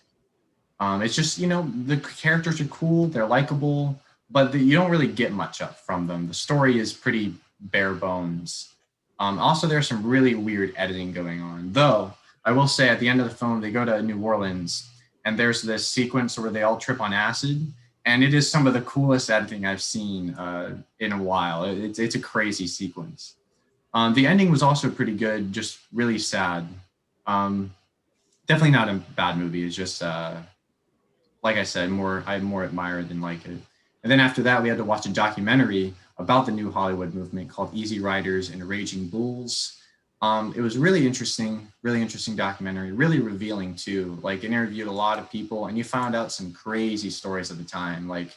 It's just, the characters are cool, they're likable, but you don't really get much up from them. The story is pretty bare bones. Also, there's some really weird editing going on, though I will say at the end of the film, they go to New Orleans, and there's this sequence where they all trip on acid. And it is some of the coolest editing I've seen in a while. It's a crazy sequence. The ending was also pretty good, just really sad. Definitely not a bad movie. It's just, like I said, I more admire than like it. And then after that, we had to watch a documentary about the new Hollywood movement called Easy Riders and Raging Bulls. It was really interesting documentary, really revealing too. Like, it interviewed a lot of people, and you found out some crazy stories at the time, like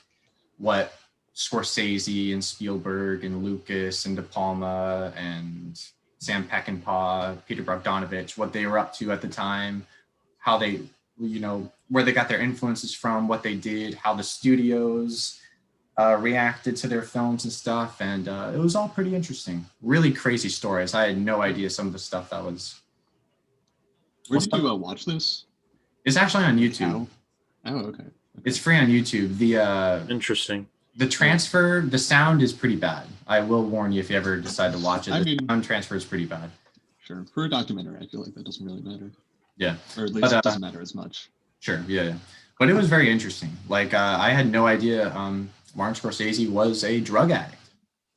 what Scorsese and Spielberg and Lucas and De Palma and Sam Peckinpah, Peter Bogdanovich, what they were up to at the time, how they, where they got their influences from, what they did, how the studios reacted to their films and stuff, and it was all pretty interesting. Really crazy stories. I had no idea some of the stuff that was. Where did you watch this? It's actually on YouTube. Oh, okay. It's free on YouTube. Interesting. The transfer, the sound is pretty bad. I will warn you if you ever decide to watch it. The sound transfer is pretty bad. Sure. For a documentary, I feel like that doesn't really matter. Yeah. Or at least it doesn't matter as much. Sure. Yeah. But it was very interesting. Like, I had no idea Martin Scorsese was a drug addict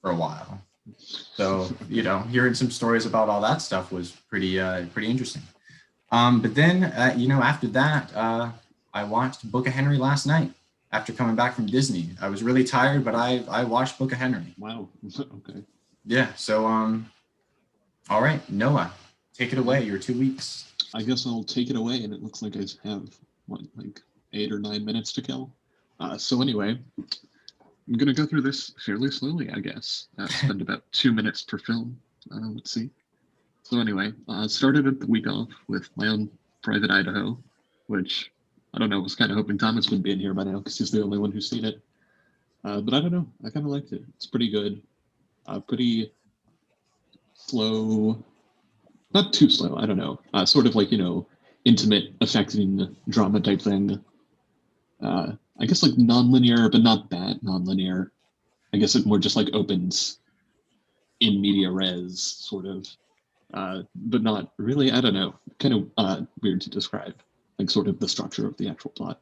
for a while. So, hearing some stories about all that stuff was pretty interesting. But then, after that, I watched Book of Henry last night after coming back from Disney. I was really tired, but I watched Book of Henry. Wow. Okay. Yeah. So, all right, Noah, take it away. Your 2 weeks. I guess I'll take it away, and it looks like I have, 8 or 9 minutes to kill. So anyway, I'm going to go through this fairly slowly, I guess. Spend about 2 minutes per film. Let's see. So anyway, started the week off with my own Private Idaho, which, I don't know, was kind of hoping Thomas would be in here by now because he's the only one who's seen it. But I don't know. I kind of liked it. It's pretty good. Pretty slow. Not too slow, I don't know. Sort of like, intimate, affecting drama type thing. I guess like non-linear, but not that non-linear. I guess it more just like opens in media res, sort of. But not really, I don't know. Kind of weird to describe, like sort of the structure of the actual plot.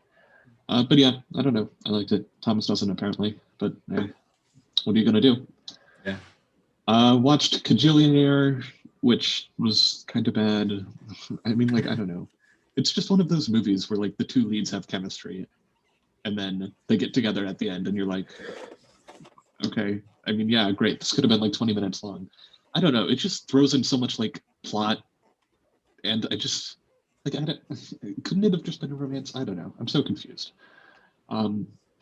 But yeah, I don't know. I liked it. Thomas doesn't apparently, but what are you going to do? Yeah. Watched Kajillionaire, which was kind of bad. I mean, I don't know. It's just one of those movies where the two leads have chemistry and then they get together at the end and you're like, okay. I mean, yeah, great. This could have been 20 minutes long. I don't know. It just throws in so much plot and I just couldn't it have just been a romance? I don't know. I'm so confused.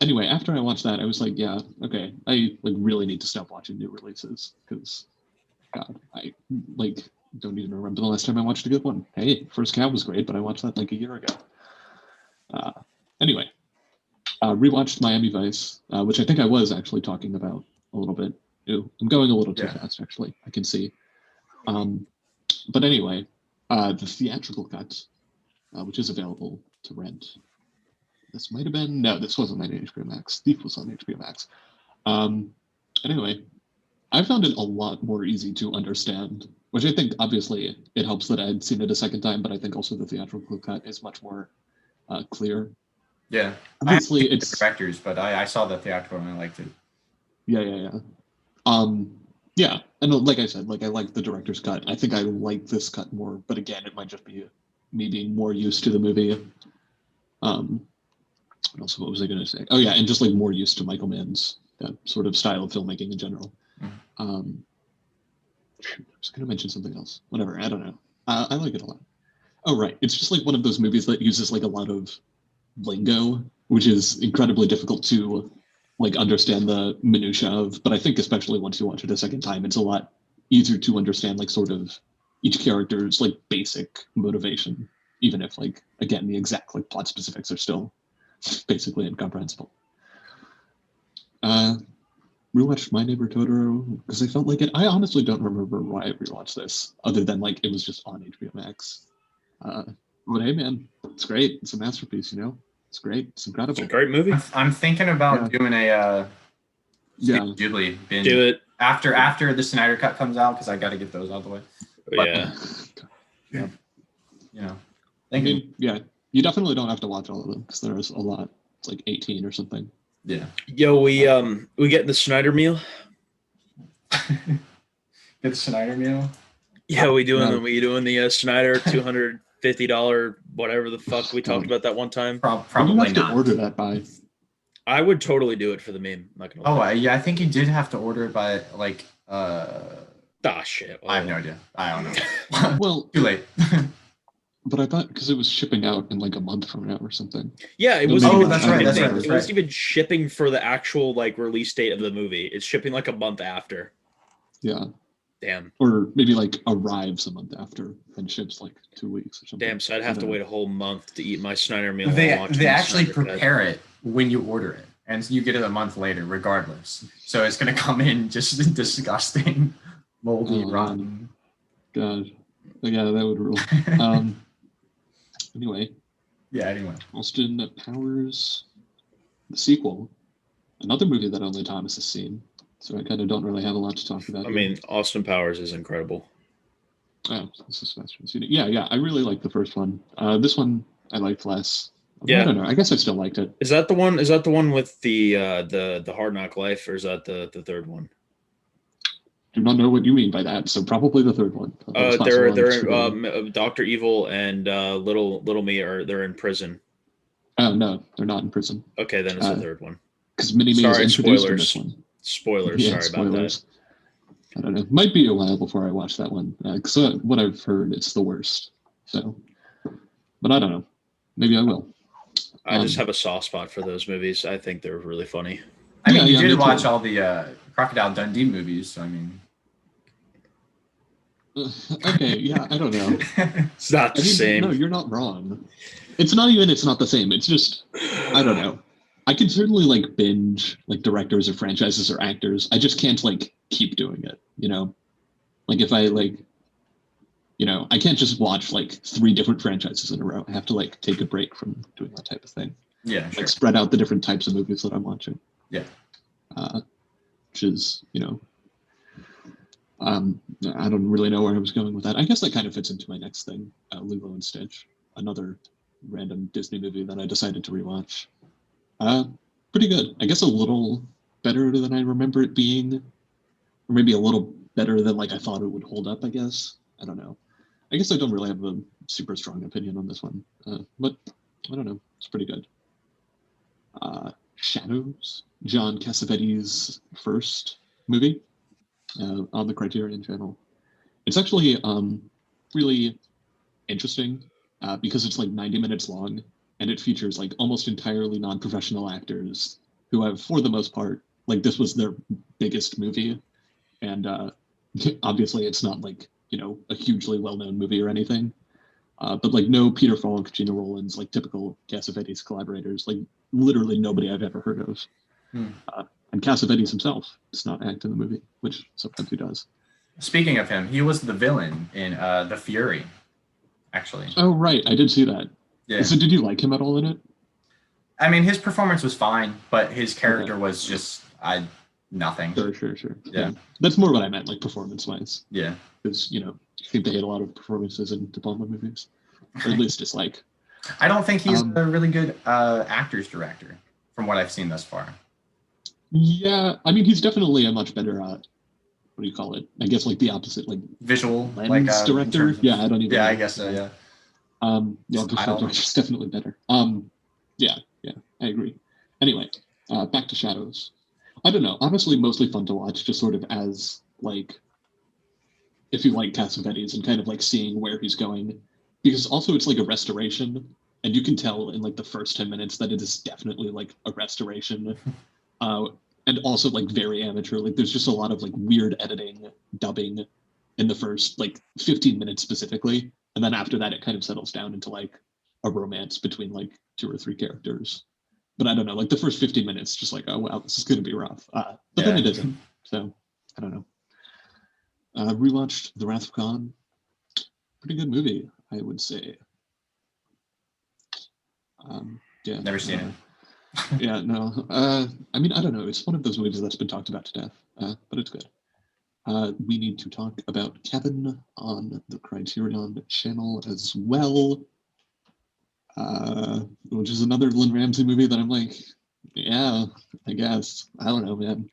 Anyway, after I watched that, I was like, yeah, okay. I really need to stop watching new releases because God, I don't even remember the last time I watched a good one. Hey, First Cow was great, but I watched that a year ago. Anyway, rewatched Miami Vice, which I think I was actually talking about a little bit. Ew, I'm going a little too fast, actually. I can see. But anyway, the theatrical cut, which is available to rent. This might have been this wasn't on HBO Max. Thief was on HBO Max. Anyway. I found it a lot more easy to understand, which I think obviously it helps that I had seen it a second time, but I think also the theatrical cut is much more clear. Yeah. Obviously, it's the directors, but I saw the theatrical and I liked it. Yeah. Yeah, and like I said, I like the director's cut. I think I like this cut more, but again, it might just be me being more used to the movie. Also, what was I going to say? Oh yeah, and just more used to Michael Mann's sort of style of filmmaking in general. I was going to mention something else. Whatever, I don't know. I like it a lot. Oh, right. It's just one of those movies that uses a lot of lingo, which is incredibly difficult to understand the minutia of. But I think especially once you watch it a second time, it's a lot easier to understand sort of each character's basic motivation, even if again, the exact plot specifics are still basically incomprehensible. Rewatched My Neighbor Totoro because I felt like it. I honestly don't remember why I rewatched this, other than like it was just on HBO Max. But hey, man, it's great. It's a masterpiece, you know. It's great. It's incredible. It's a great movie. I'm thinking about doing a Yeah. Ghibli binge. Do it. After the Snyder cut comes out, because I got to get those out of the way. But, Yeah. Yeah. You know, I mean, yeah, you definitely don't have to watch all of them because there's a lot. It's like 18 or something. Yeah. Yo, we getting the Snyder meal. Get the Snyder meal. Yeah, we doing Yeah. the Snyder $250 whatever the fuck we talked about that one time. What do you Probably have to not. order that by? I would totally do it for the meme. I'm not gonna lie. Yeah, I think you did have to order it by like. Shit. I have no idea. I don't know. Well, Too late. but I thought because it was shipping out in like a month from now or something. Yeah, it No, was. maybe Even that's shipping. right, that's right, It that's wasn't right. even shipping for the actual like release date of the movie. It's shipping like a month after. Yeah. Damn. Or maybe like arrives a month after and ships like 2 weeks or something. Damn. So I'd have to wait a whole month to eat my Snyder meal. They while watching the actually Snyder Cut. prepare it when you order it, and you get it a month later, regardless. So it's gonna come in just disgusting, moldy, rotten. God. Yeah, that would rule. Anyway, Yeah. Anyway. Austin Powers, the sequel, another movie that only Thomas has seen. So I kind of don't really have a lot to talk about. I mean, Austin Powers is incredible. Oh, this is Sebastian. Yeah. I really liked the first one. This one I liked less. Yeah. I don't know. I guess I still liked it. Is that the one? Is that the one with the Hard Knock Life, or is that the third one? Do not know what you mean by that. So probably the third one. They're Dr. Evil and Little Me they're in prison. Oh no, they're not in prison. Okay, then it's the third one. Because Mini Me is Sorry, introduced in spoilers. this one. Spoilers. Yeah, Sorry about that. I don't know. Might be a while before I watch that one. Because what I've heard, it's the worst. So, but I don't know. Maybe I will. I just have a soft spot for those movies. I think they're really funny. I mean, you me did watch too. all the Crocodile Dundee movies, so I mean. Okay, yeah, I don't know. It's not the same. No, you're not wrong. It's not the same. It's just, I don't know. I can certainly like binge like directors or franchises or actors. I just can't like keep doing it, you know? Like if I like, you know, I can't just watch like 3 different franchises in a row. I have to like take a break from doing that type of thing. Yeah, sure. Like spread out the different types of movies that I'm watching. Yeah. Which is, you know, I don't really know where I was going with that. I guess that kind of fits into my next thing, Lilo and Stitch, another random Disney movie that I decided to rewatch. Pretty good. I guess a little better than I remember it being, or maybe a little better than like I thought it would hold up, I guess. I don't know. I guess I don't really have a super strong opinion on this one, but I don't know. It's pretty good. Shadows, John Cassavetes' first movie on the Criterion Channel. It's actually really interesting because it's like 90 minutes long, and it features like almost entirely non-professional actors who have, for the most part, like this was their biggest movie, and obviously it's not like, you know, a hugely well-known movie or anything, but like no Peter Falk, Gina Rollins, like typical Cassavetes collaborators, like literally nobody I've ever heard of. And Cassavetes himself does not act in the movie, which sometimes he does. Speaking of him, he was the villain in The Fury, actually. Oh, right. I did see that. Yeah. So did you like him at all in it? I mean, his performance was fine, but his character was just nothing. Sure. Yeah. That's more what I meant, like performance-wise. Yeah. Because, you know, I think they hate a lot of performances in De Palma movies. Or at least dislike. I don't think he's a really good actor's director, from what I've seen thus far. Yeah, I mean, he's definitely a much better, what do you call it? I guess like the opposite, like Visual, lens like director. Yeah, I don't even. Yeah, know. I guess so. Yeah. Yeah, visual director's definitely better. Yeah, I agree. Anyway, back to Shadows. I don't know. Honestly, mostly fun to watch, just sort of as like, if you like Cassavetes and kind of like seeing where he's going, because also it's like a restoration, and you can tell in like the first 10 minutes that it is definitely like a restoration. And also like very amateur. Like there's just a lot of like weird editing, dubbing in the first like 15 minutes specifically. And then after that, it kind of settles down into like a romance between like 2 or 3 characters but I don't know. Like the first 15 minutes, just like, oh wow, this is going to be rough. But then it isn't. So I don't know. Rewatched The Wrath of Khan. Pretty good movie, I would say. Yeah. Never seen it. Yeah, no. I mean, I don't know. It's one of those movies that's been talked about to death, but it's good. We need to talk about Kevin on the Criterion channel as well, which is another Lynn Ramsey movie that I'm like, yeah, I guess. I don't know, man.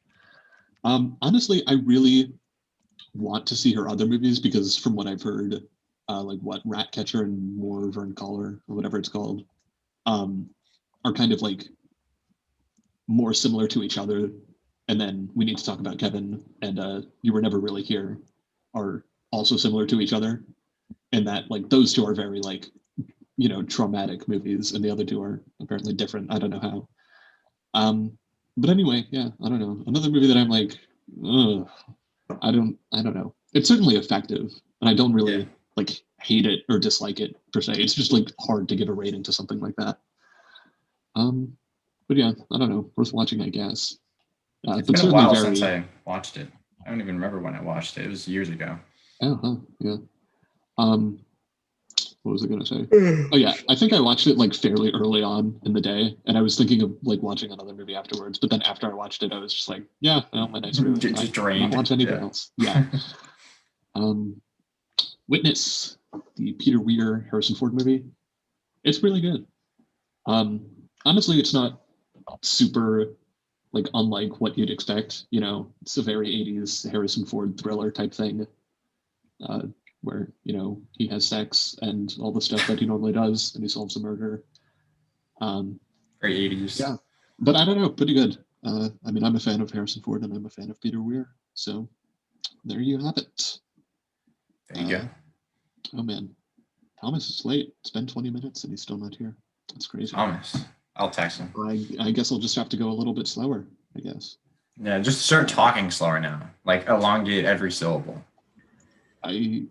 Honestly, I really want to see her other movies because from what I've heard, like what Ratcatcher and More Vern Collar or whatever it's called, are kind of like more similar to each other. And then We Need to Talk About Kevin and You Were Never Really Here are also similar to each other. And that like those two are very like, you know, traumatic movies, and the other two are apparently different. I don't know how. But anyway, yeah, I don't know. Another movie that I'm like, ugh, I don't know. It's certainly effective, and I don't really like hate it or dislike it per se. It's just like hard to give a rating to something like that. But yeah, I don't know. Worth watching, I guess. It's been a while since I watched it. I don't even remember when I watched it. It was years ago. Oh, yeah. What was I going to say? Oh yeah, I think I watched it like fairly early on in the day, and I was thinking of like watching another movie afterwards. But then after I watched it, I was just like, yeah, well, my night's ruined. Just drained. I don't watch anything else. Yeah. Witness, the Peter Weir Harrison Ford movie. It's really good. Honestly, it's not super like unlike what you'd expect. You know, it's a very 80s Harrison Ford thriller type thing, where, you know, he has sex and all the stuff that he normally does, and he solves a murder. Very 80s. Yeah, but I don't know, pretty good. I mean, I'm a fan of Harrison Ford, and I'm a fan of Peter Weir, so there you have it. There you go. Oh man, Thomas is late. It's been 20 minutes and he's still not here. That's crazy. Thomas, I'll text him. I guess I'll just have to go a little bit slower, I guess. Yeah, just start talking slower now. Like elongate every syllable. I mean,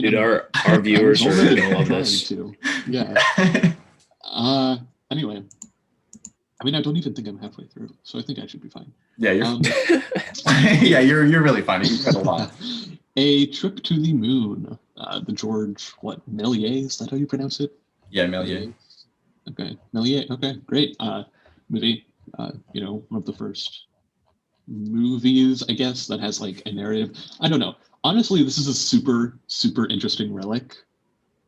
dude, our viewers are gonna love this. Yeah. Anyway, I mean, I don't even think I'm halfway through, so I think I should be fine. Yeah, you're. Yeah, you're really funny. You've got a lot. A Trip to the Moon. The George Méliès? Is that how you pronounce it? Yeah, Méliès. Okay, Méliès. Okay, great. Movie. You know, one of the first movies, I guess, that has like a narrative. I don't know. Honestly, this is a super, super interesting relic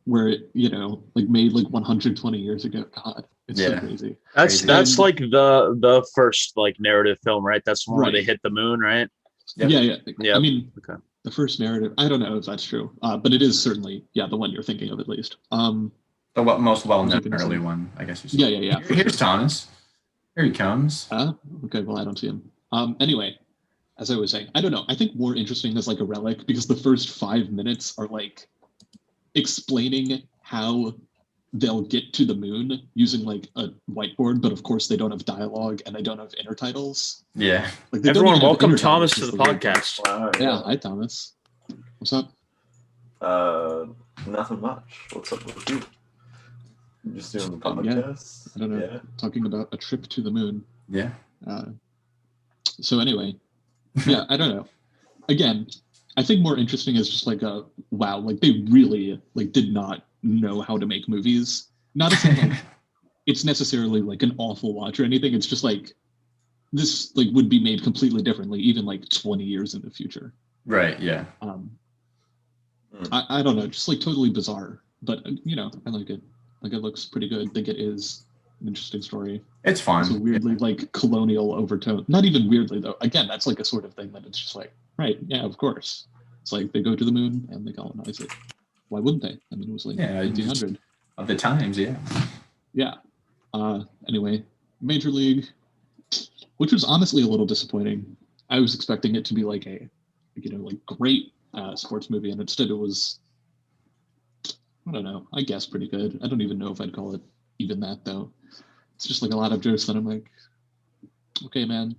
where it, you know, like made like 120 years ago. God, it's so crazy. That's like the first like narrative film, right? That's the one where they hit the moon, right? Yep. Yeah. I mean, the first narrative. I don't know if that's true, but it is certainly the one you're thinking of at least. The most well-known early one, I guess. Yeah. Here's Thomas. Here he comes. Okay. Well, I don't see him. Anyway. As I was saying, I don't know. I think more interesting as like a relic because the first 5 minutes are like explaining how they'll get to the moon using like a whiteboard, but of course they don't have dialogue and they don't have intertitles. Yeah. Like everyone, welcome Thomas to the podcast. Yeah, hi Thomas. What's up? Nothing much. What's up with you? You just doing the podcast? I don't know. Yeah. Talking about a trip to the moon. Yeah. So anyway. Yeah, I don't know. Again, I think more interesting is just like wow, like they really like did not know how to make movies. Not as like it's necessarily like an awful watch or anything. It's just like this like would be made completely differently, even like 20 years in the future. Right. Yeah. I don't know, just like totally bizarre, but you know, I like it. Like it looks pretty good. I think it is an interesting story. It's fun. It's a weirdly like colonial overtone. Not even weirdly though. Again, that's like a sort of thing that it's just like, right, yeah, of course. It's like they go to the moon and they colonize it. Why wouldn't they? I mean, it was like 1800 of the times, yeah. Yeah. Anyway, Major League, which was honestly a little disappointing. I was expecting it to be like a, you know, like great sports movie, and instead it was, I don't know, I guess pretty good. I don't even know if I'd call it even that though. It's just like a lot of jokes that I'm like, okay, man.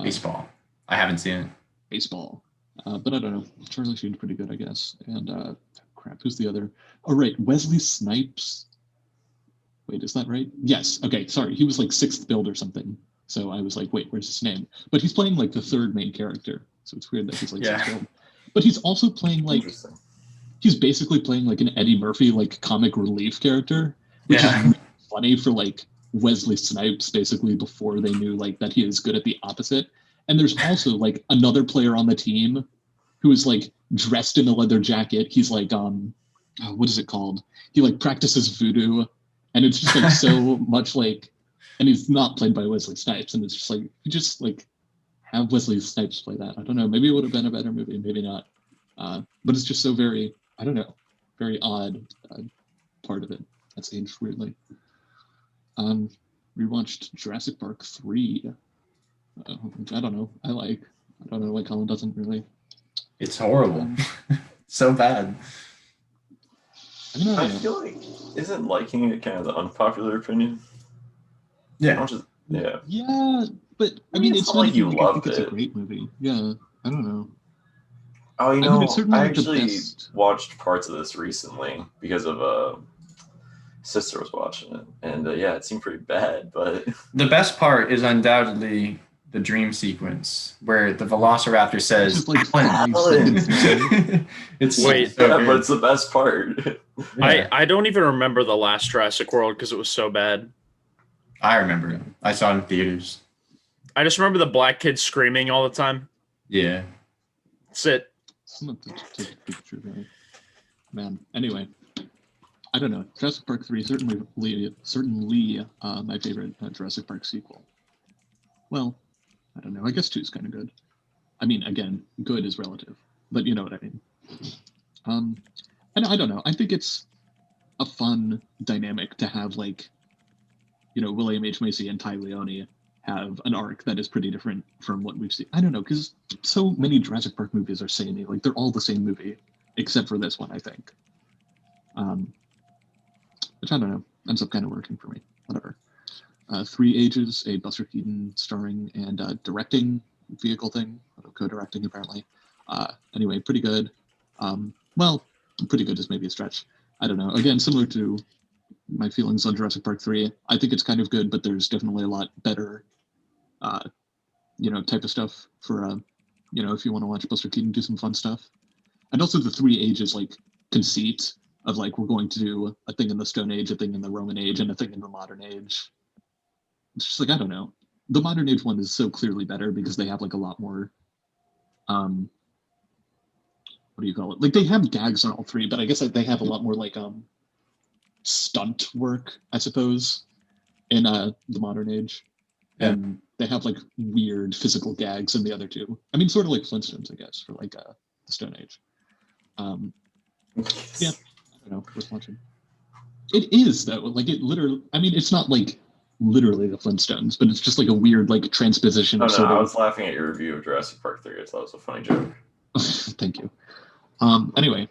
Baseball. I haven't seen it. Baseball. But I don't know. Charlie Sheen's pretty good, I guess. And crap, who's the other? Oh, right. Wesley Snipes Wait, is that right? Yes. Okay, sorry. He was like 6th build or something. So I was like, wait, where's his name? But he's playing like the 3rd main character. So it's weird that he's like 6th build. But he's also playing like, Interesting. he's basically playing like an Eddie Murphy like comic relief character, which is really funny for like Wesley Snipes basically before they knew like that he is good at the opposite. And there's also like another player on the team who is like dressed in a leather jacket. He's like what is it called? He like practices voodoo, and it's just like so much like, and he's not played by Wesley Snipes, and it's just like you just like have Wesley Snipes play that. I don't know. Maybe it would have been a better movie, maybe not. But it's just so very, I don't know, very odd part of it. That's aged weirdly. Rewatched Jurassic Park 3, which I don't know. I don't know why Colin doesn't really. It's horrible. So bad. I feel like, isn't liking it kind of the unpopular opinion? Yeah. Yeah, but I mean, it's not like you loved it's it. a great movie. Yeah, I don't know. Oh, you know, mean, it's certainly I like the actually best. watched parts of this recently because of sister was watching it, and yeah, it seemed pretty bad. But The best part is undoubtedly the dream sequence where the Velociraptor says, It's like Collin. It's Wait, so yeah, good. but it's the best part. Yeah. I don't even remember the last Jurassic World because it was so bad. I remember it. I saw it in theaters. I just remember the black kid screaming all the time. Yeah. That's it. I'm not to take a picture of it. Man, anyway, I don't know. Jurassic Park 3 certainly my favorite Jurassic Park sequel. Well, I don't know. I guess 2 is kind of good. I mean, again, good is relative, but you know what I mean. And I don't know. I think it's a fun dynamic to have, like, you know, William H. Macy and Ty Leone have an arc that is pretty different from what we've seen. I don't know, because so many Jurassic Park movies are samey. Like, they're all the same movie, except for this one, I think. Which I don't know, ends up kind of working for me. Whatever. 3 Ages, a Buster Keaton starring and directing vehicle thing, co-directing apparently. Anyway, pretty good. Well, pretty good is maybe a stretch. I don't know. Again, similar to my feelings on Jurassic Park 3, I think it's kind of good, but there's definitely a lot better, type of stuff for, if you want to watch Buster Keaton do some fun stuff. And also the 3 Ages, like, conceit of, like, we're going to do a thing in the Stone Age, a thing in the Roman Age, and a thing in the Modern Age. It's just like, I don't know. The Modern Age one is so clearly better because they have, like, a lot more, what do you call it? Like, they have gags on all 3, but I guess they have a lot more, like, stunt work, I suppose, in the Modern Age. Yeah. And they have, like, weird physical gags in the other 2. I mean, sort of like Flintstones, I guess, for, like, the Stone Age. Yeah, I don't know, worth watching. It is, though. Like, it literally, I mean, it's not, like, literally the Flintstones, but it's just, like, a weird, like, transposition Oh, of no, sort I of... was laughing at your review of Jurassic Park 3. I thought it was a funny joke. Thank you. Anyway,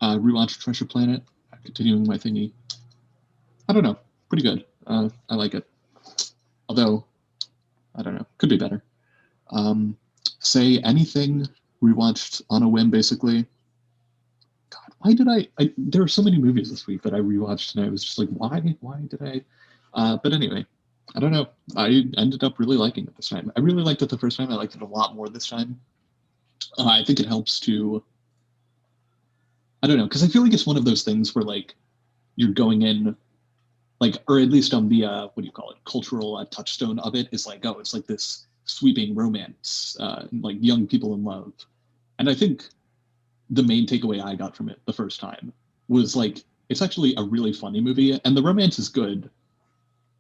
rewatched Treasure Planet, continuing my thingy. I don't know, pretty good. I like it. Although, I don't know, could be better. Say Anything, rewatched on a whim, basically. God, why did I there are so many movies this week that I rewatched, and I was just like, why did I? But anyway, I don't know. I ended up really liking it this time. I really liked it the first time. I liked it a lot more this time. I think it helps to, I don't know, because I feel like it's one of those things where, like, you're going in, like, or at least on the, what do you call it, cultural touchstone of it is like, oh, it's like this sweeping romance, like young people in love. And I think the main takeaway I got from it the first time was, like, it's actually a really funny movie, and the romance is good,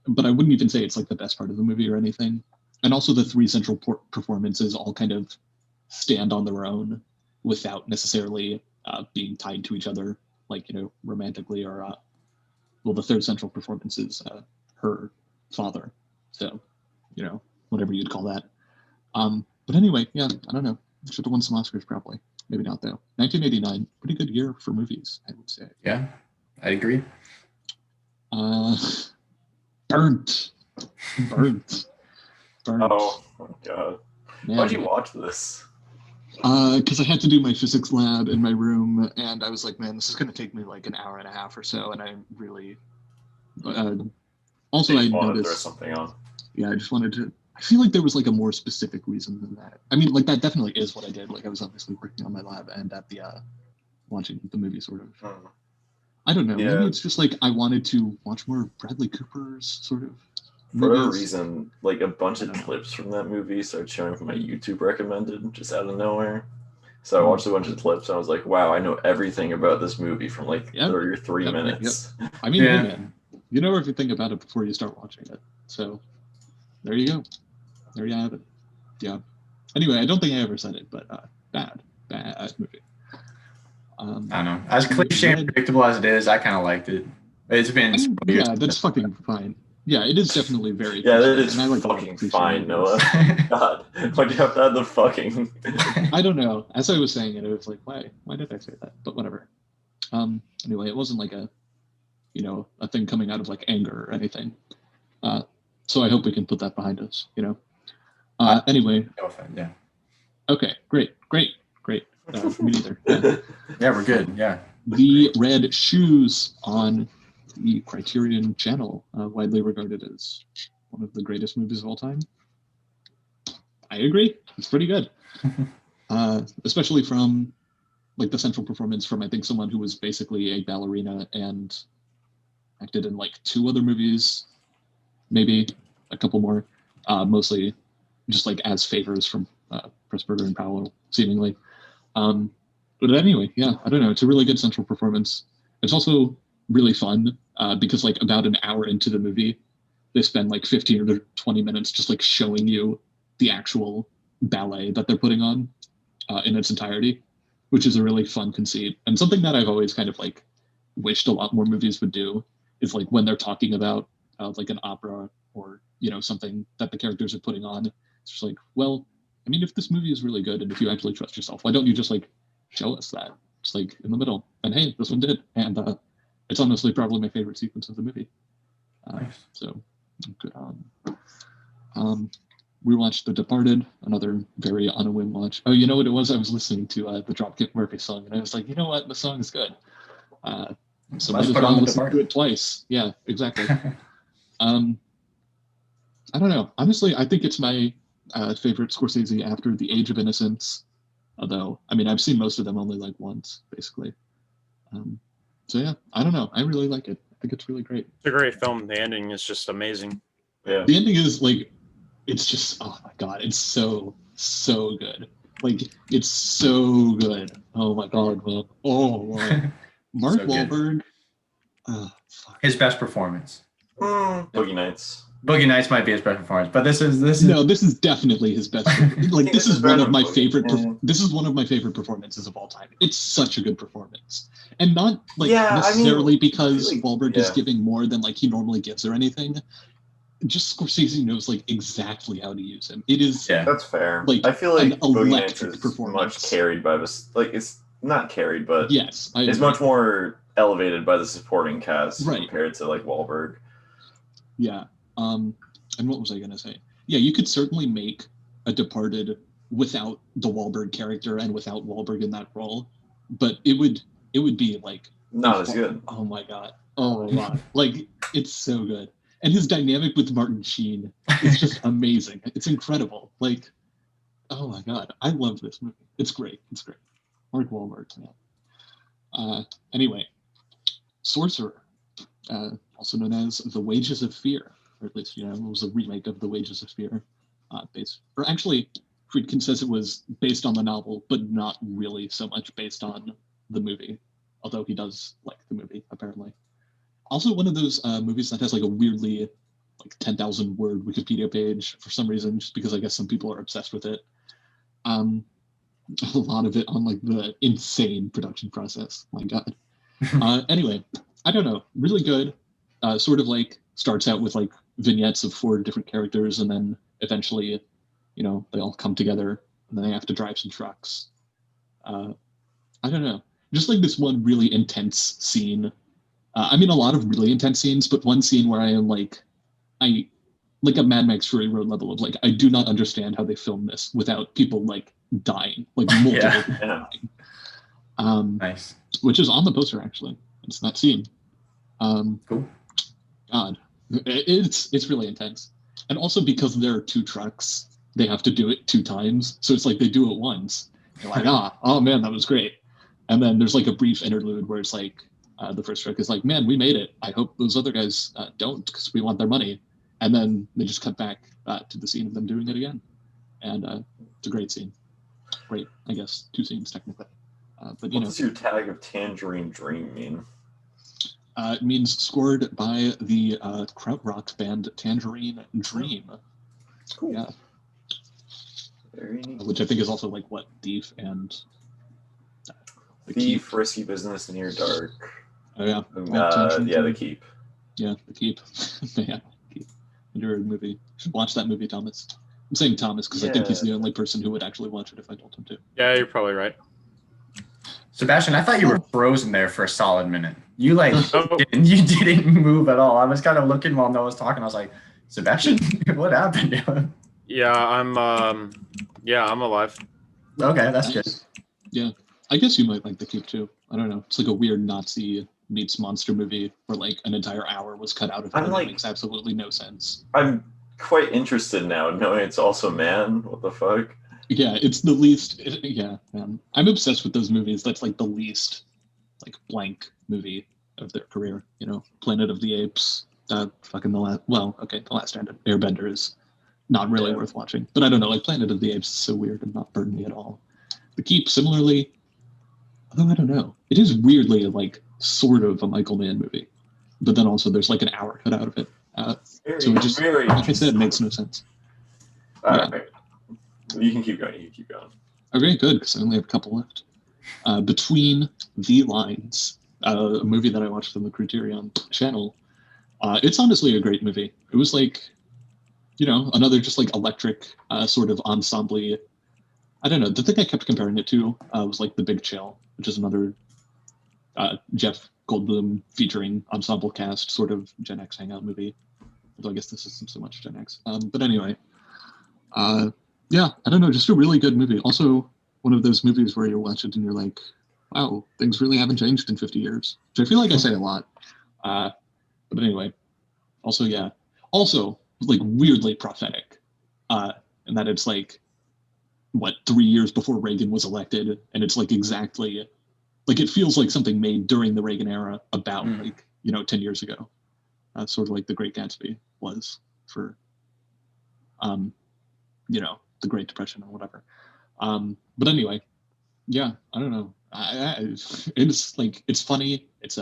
but I wouldn't even say it's, like, the best part of the movie or anything. And also the 3 central performances all kind of stand on their own without necessarily being tied to each other, like, romantically, or well, the 3rd central performance is her father, so whatever you'd call that. But anyway, yeah, I don't know, should have won some Oscars probably, maybe not though. 1989, pretty good year for movies, I would say. Yeah, I agree. Burnt. Oh my god. Man. Why'd you watch this? Because I had to do my physics lab in my room, and I was like, man, this is going to take me like an hour and a half or so, and I really Also, They I just wanted to throw noticed. something on. Yeah, I just wanted to. I feel like there was like a more specific reason than that. I mean, like that definitely is what I did. Like I was obviously working on my lab and at the watching the movie, sort of. Hmm. I don't know. Yeah. Maybe it's just like I wanted to watch more Bradley Cooper's sort of For whatever movies. reason, like a bunch I of don't know. clips from that movie started showing up on my YouTube recommended just out of nowhere. So I watched a bunch of clips and I was like, wow, I know everything about this movie from like Yep. 30 or 3 Yep. minutes. I mean, Yeah. hey man, you know everything about it before you start watching it. So there you go. There you have it. Yeah. Anyway, I don't think I ever said it, but bad movie. I don't know. As cliche and predictable as it is, I kind of liked it. It's been I mean, several years. yeah, that's fucking fine. Yeah, it is definitely very. Yeah, that cliche, is and I like a lot of fucking cliche fine, movies. Noah. God, why'd you have to add the fucking? I don't know. As I was saying it, I was like, why did I say that? But whatever. Anyway, it wasn't like a thing coming out of like anger or anything. So I hope we can put that behind us. Anyway. Yeah. Okay. Great. Me neither. Yeah. Yeah, we're good. Yeah. The Red Shoes on the Criterion Channel, widely regarded as one of the greatest movies of all time. I agree. It's pretty good. Especially from like the central performance from, I think, someone who was basically a ballerina and acted in like 2 other movies, maybe a couple more, mostly just like as favors from Pressburger and Powell, seemingly. But anyway, yeah, I don't know. It's a really good central performance. It's also really fun because like about an hour into the movie, they spend like 15 or 20 minutes just like showing you the actual ballet that they're putting on in its entirety, which is a really fun conceit. And something that I've always kind of like wished a lot more movies would do is like when they're talking about like an opera or, something that the characters are putting on, it's just like, well, I mean, if this movie is really good and if you actually trust yourself, why don't you just like show us that? It's like in the middle. And hey, this one did. And it's honestly probably my favorite sequence of the movie. Nice. So good on. We watched The Departed, another very on a whim watch. Oh, you know what it was? I was listening to the Dropkick Murphy song and I was like, you know what? The song is good. So might as well listen to it twice. Yeah, exactly. I don't know. Honestly, I think it's my favorite Scorsese after The Age of Innocence. Although, I mean, I've seen most of them only like once, basically. So yeah, I don't know. I really like it. I think it's really great. It's a great film. The ending is just amazing. Yeah. The ending is like, it's just, oh my God, it's so good. Like, it's so good. Oh my God, man. Oh, wow. Mark So Wahlberg. His best performance. Boogie Nights. Boogie Nights might be his best performance, but this is No, this is definitely his best. Like, this is one of my favorite. This is one of my favorite performances of all time. It's such a good performance, and not like necessarily because like, Wahlberg is giving more than like he normally gives or anything. Just Scorsese knows like exactly how to use him. It is that's fair. Like, I feel like Boogie Nights electric is performance. much carried by this. Like it's not carried, but yes, it's much more elevated by the supporting cast compared to like Wahlberg. Yeah. And what was I gonna say? Yeah, you could certainly make a Departed without the Wahlberg character and without Wahlberg in that role, but it would be like not as good. Oh my God. Oh my God. Like it's so good. And his dynamic with Martin Sheen is just amazing. It's incredible. Like, oh my God. I love this movie. It's great. It's great. Mark Wahlberg, man. Anyway, Sorcerer, also known as The Wages of Fear, or at least, it was a remake of The Wages of Fear. Or actually, Friedkin says it was based on the novel, but not really so much based on the movie, although he does like the movie, apparently. Also, one of those movies that has like a weirdly like 10,000 word Wikipedia page for some reason, just because I guess some people are obsessed with it. A lot of it on like the insane production process. My God. Anyway, I don't know. Really good. Sort of like starts out with like vignettes of 4 different characters, and then eventually, they all come together, and then they have to drive some trucks. I don't know. Just like this one really intense scene. I mean, a lot of really intense scenes, but one scene where I am like a Mad Max Fury Road level of like, I do not understand how they filmed this without people like dying, like multiple people dying. Nice. Which is on the poster, actually. It's that scene. Cool. God, it's really intense. And also because there are 2 trucks, they have to do it 2 times. So it's like they do it once. You're like, oh man, that was great. And then there's like a brief interlude where it's like the first truck is like, man, we made it. I hope those other guys don't, because we want their money. And then they just cut back to the scene of them doing it again. And it's a great scene. Great, I guess, 2 scenes technically. But what does your tag of Tangerine Dream mean? It means scored by the krautrock band Tangerine Dream. Cool. Yeah. Very neat. Which I think is also like what Thief and The Keep, Risky Business, Near Dark. Oh yeah. The Keep. Yeah, The Keep. Yeah, Keep. Underrated movie. You should watch that movie, Thomas. I'm saying Thomas because I think he's the only person who would actually watch it if I told him to. Yeah, you're probably right. Sebastian, I thought you were frozen there for a solid minute. You didn't move at all. I was kind of looking while Noah was talking. I was like, Sebastian, what happened to him? Yeah, I'm alive. Okay, that's good. Yeah, I guess you might like The Keep too. I don't know. It's like a weird Nazi meets monster movie where like an entire hour was cut out of it. And it makes absolutely no sense. I'm quite interested now, knowing it's also man. What the fuck? Yeah, it's the least. Man. I'm obsessed with those movies. That's like the least, like blank movie of their career. You know, Planet of the Apes. Fucking the last. Well, okay, the last Airbender is not really worth watching. But I don't know. Like Planet of the Apes is so weird and not burden me at all. The Keep, similarly. Although I don't know, it is weirdly like sort of a Michael Mann movie, but then also there's like an hour cut out of it. So it just, like I said, it makes no sense. All right. You can keep going. Okay, good, because I only have a couple left. Between the Lines, a movie that I watched on the Criterion channel. It's honestly a great movie. It was like, another just like electric sort of ensemble. I don't know. The thing I kept comparing it to was like The Big Chill, which is another Jeff Goldblum featuring ensemble cast sort of Gen X hangout movie. Although I guess this isn't so much Gen X. But anyway, yeah, I don't know. Just a really good movie. Also, one of those movies where you watch it and you're like, wow, things really haven't changed in 50 years. Which I feel like I say a lot. But anyway, also, yeah. Also, like weirdly prophetic. And that it's like, 3 years before Reagan was elected, and it's like exactly, like it feels like something made during the Reagan era about 10 years ago, sort of like The Great Gatsby was for, the Great Depression or whatever. But anyway, yeah, I don't know. It's like it's funny. It's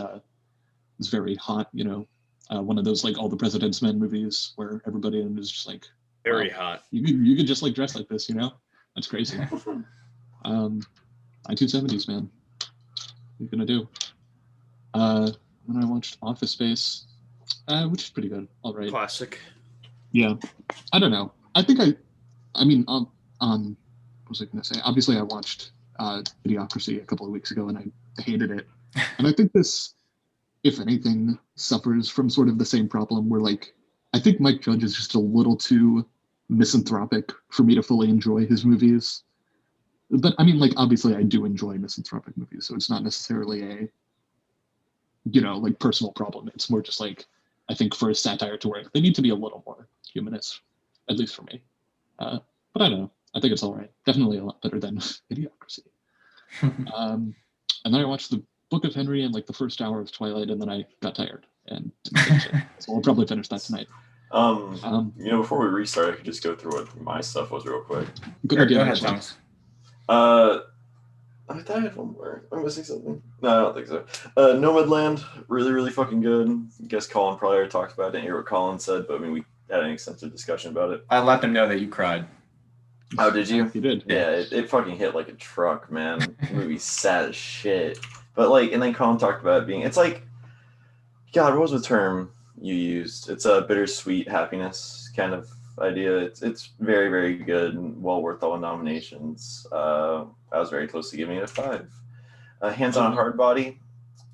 very hot. One of those like All the President's Men movies where everybody in it is just like very hot. You could just like dress like this, That's crazy. 1970s, man. What are you gonna do? Then I watched Office Space, which is pretty good. All right. Classic. Yeah. I don't know. I think what was I gonna say? Obviously, I watched Idiocracy a couple of weeks ago, and I hated it. And I think this, if anything, suffers from sort of the same problem where, like, I think Mike Judge is just a little too misanthropic for me to fully enjoy his movies. But I mean, like, obviously I do enjoy misanthropic movies, so it's not necessarily a like personal problem. It's more just like, I think for a satire to work, they need to be a little more humanist, at least for me. But I don't know, I think it's all right. Definitely a lot better than Idiocracy. And then I watched the Book of Henry and like the first hour of Twilight, and then I got tired and didn't finish it. So we'll probably finish that tonight. Before we restart, I could just go through what my stuff was real quick. Good idea. Go ahead, Thomas. I thought I had one more. I'm missing something. No, I don't think so. Nomadland, really, really fucking good. I guess Colin probably already talked about it. I didn't hear what Colin said, but I mean, we had an extensive discussion about it. I let them know that you cried. Oh, did you? You did. Yeah, it fucking hit like a truck, man. The movie's sad as shit. But like, and then Colin talked about it being, it's like, God, what was the term you used? It's a bittersweet happiness kind of idea. It's very, very good and well worth all nominations. I was very close to giving it a 5. Hands on Hard Body,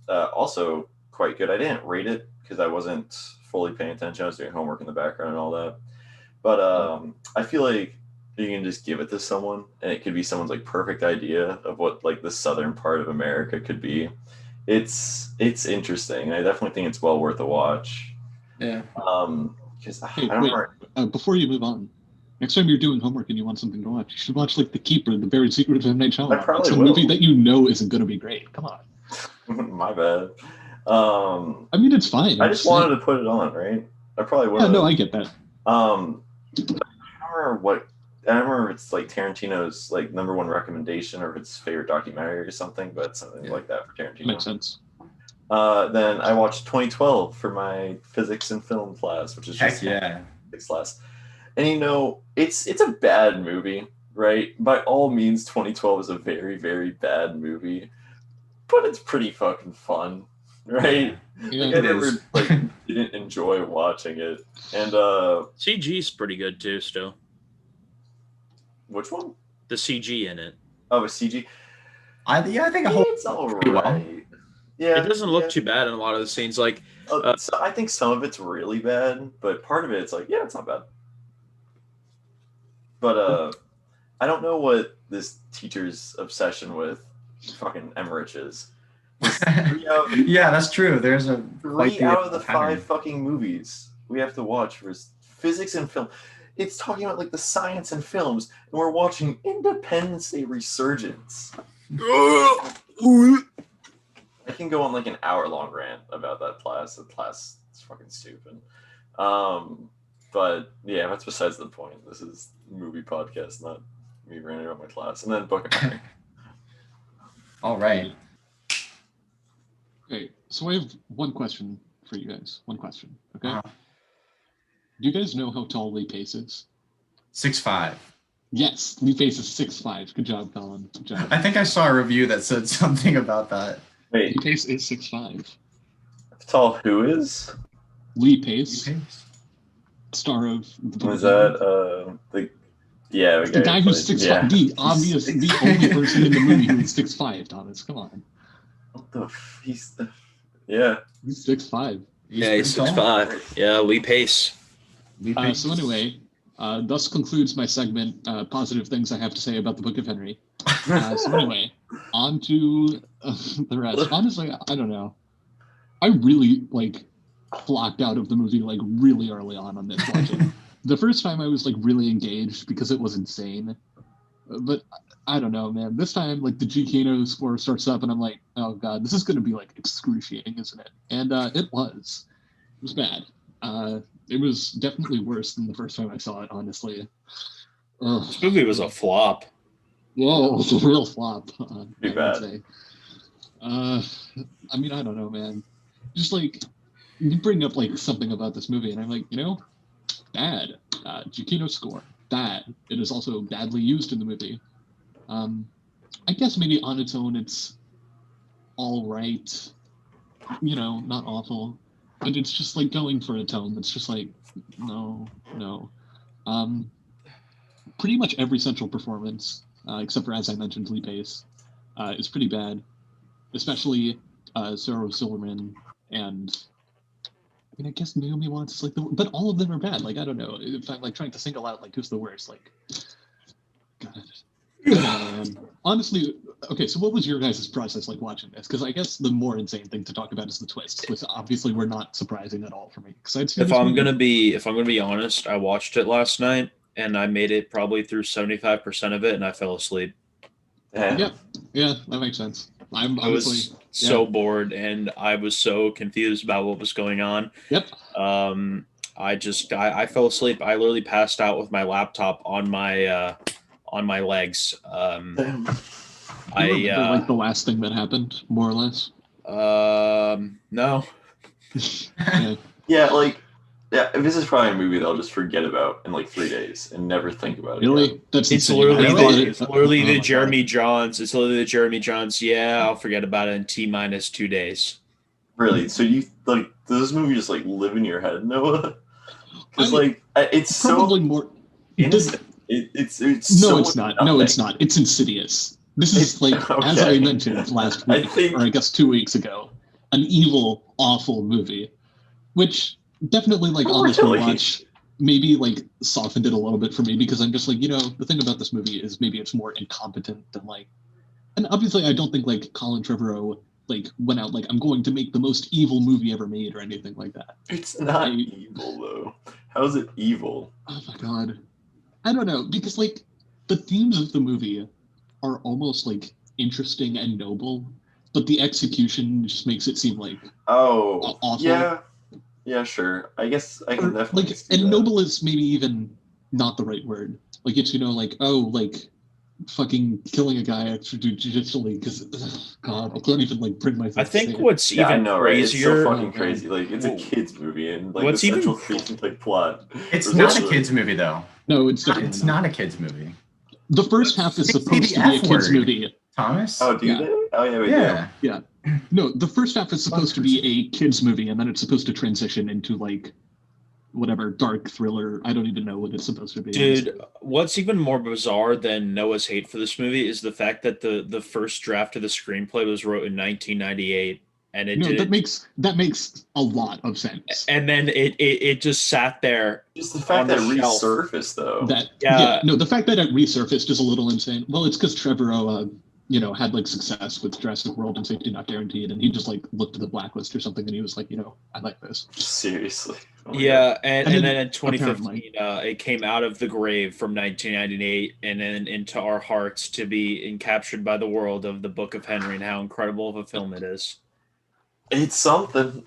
also quite good. I didn't rate it because I wasn't fully paying attention. I was doing homework in the background and all that. But I feel like you can just give it to someone, and it could be someone's like perfect idea of what like the southern part of America could be. It's interesting. I definitely think it's well worth a watch. Yeah. Because I Hey, don't wait. remember. Before you move on, next time you're doing homework and you want something to watch, you should watch like The Keeper, The Buried Secret of M. Night Shyamalan. I probably It's a will. movie that you know isn't going to be great. Come on. My bad. I mean, it's fine. I just wanted to put it on, right? I probably would. Yeah, no, I get that. I don't remember if it's like Tarantino's like number one recommendation or if it's favorite documentary or something, but something like that for Tarantino. Makes sense. Then I watched 2012 for my physics and film class, which is just physics class. And it's a bad movie, right? By all means, 2012 is a very, very bad movie, but it's pretty fucking fun, right? Yeah, I never didn't enjoy watching it. And CG's pretty good too. Still, which one? the CG in it. Oh, a CG. I think It's all right. well. Yeah, it doesn't look too bad in a lot of the scenes. Like, so I think some of it's really bad, but part of it's like, yeah, it's not bad. But I don't know what this teacher's obsession with fucking Emmerich is. Yeah, that's true. There's a three out of the 5 fucking movies we have to watch was physics and film. It's talking about like the science and films, and we're watching Independence Day Resurgence. I can go on like an hour-long rant about that class. The class is fucking stupid. But yeah, that's besides the point. This is a movie podcast, not me ranting about my class. And then book it. All right. Okay, so I have one question for you guys. One question, okay? Uh-huh. Do you guys know how tall Lee Pace is? 6'5". Yes, Lee Pace is 6'5". Good job, Colin. Good job. I think I saw a review that said something about that. Wait, Lee Pace is 6'5". tall who is? Lee Pace, star of... Was that the guy who's 6'5"? Yeah. The only person in the movie who's 6'5", Thomas. Come on. What the he's 6'5". yeah, he's 6'5". Yeah, Lee Pace. So anyway, thus concludes my segment, positive things I have to say about the Book of Henry. So anyway, on to the rest. Honestly, I don't know. I really, flocked out of the movie, really early on this watching. The first time I was, really engaged because it was insane. But I don't know, man. This time, the Giacchino score starts up and I'm like, oh god, this is going to be, excruciating, isn't it? And it was. It was bad. It was definitely worse than the first time I saw it, honestly. Ugh. This movie was a flop. Whoa, it's a real flop. Pretty bad. Say. I mean, I don't know, man. Just you bring up something about this movie, and I'm like, bad. Giacchino score, bad. It is also badly used in the movie. I guess maybe on its own, it's all right. Not awful, but it's just going for a tone that's just no. Pretty much every central performance, except for, as I mentioned, Lee Pace, is pretty bad. Especially Sarah Silverman and I guess Naomi Watts is but all of them are bad. I don't know if I'm trying to single out who's the worst. God. Honestly, okay. So what was your guys' process watching this? Because I guess the more insane thing to talk about is the twists, which obviously were not surprising at all for me. If I'm gonna be honest, I watched it last night and I made it probably through 75% of it, and I fell asleep. Yeah, that makes sense. I was so bored and I was so confused about what was going on. Yep. I fell asleep. I literally passed out with my laptop on my legs. Do you remember, the last thing that happened, more or less? No. This is probably a movie that I'll just forget about in 3 days and never think about it. Really? Again. That's literally the Jeremy Johns. It's literally the Jeremy Johns. Yeah, I'll forget about it in T-minus 2 days. Really? So you does this movie just live in your head, Noah? Because it's probably so more. innocent. It's no, it's not. Nothing. No, it's not. It's insidious. This is okay. As I mentioned last week, or I guess 2 weeks ago, an evil, awful movie, which definitely on this rewatch maybe softened it a little bit for me because I'm just the thing about this movie is maybe it's more incompetent than and obviously I don't think Colin Trevorrow like went out like I'm going to make the most evil movie ever made or anything like that. It's not evil though. How is it evil? Oh my god. I don't know, because like the themes of the movie are almost like interesting and noble, but the execution just makes it seem like awful. Yeah, sure. I guess I can definitely like, see and that. noble is maybe even not the right word. Like it's like fucking killing a guy extrajudicially because God, I can't even like bring myself. I think to say what's Yeah, I even know, right? It's crazier. so fucking crazy. Like it's a kids movie, and like What's the even- central like plot. It's not a kids movie though. No, it's definitely It's not a kids movie. The first half is They say supposed the to be a F kids word. movie. Thomas. Oh, do Yeah. they? Oh yeah, we yeah. Yeah. No, the first half is supposed to be a kids movie, and then it's supposed to transition into like whatever dark thriller. I don't even know what it's supposed to be. Dude, what's even more bizarre than Noah's hate for this movie is the fact that the first draft of the screenplay was wrote in 1998, and it didn't. that makes a lot of sense. And then it just sat there. Just the fact On that the it shelf. resurfaced though. The fact that it resurfaced is a little insane. Well, it's because Trevorrow, had like success with Jurassic World and Safety Not Guaranteed, and he just like looked at the blacklist or something, and he was like, I like this. Seriously. Oh my Yeah, and And then in 2015, apparently. it came out of the grave from 1998 and then into our hearts to be encaptured by the world of the Book of Henry and how incredible of a film it is. It's something.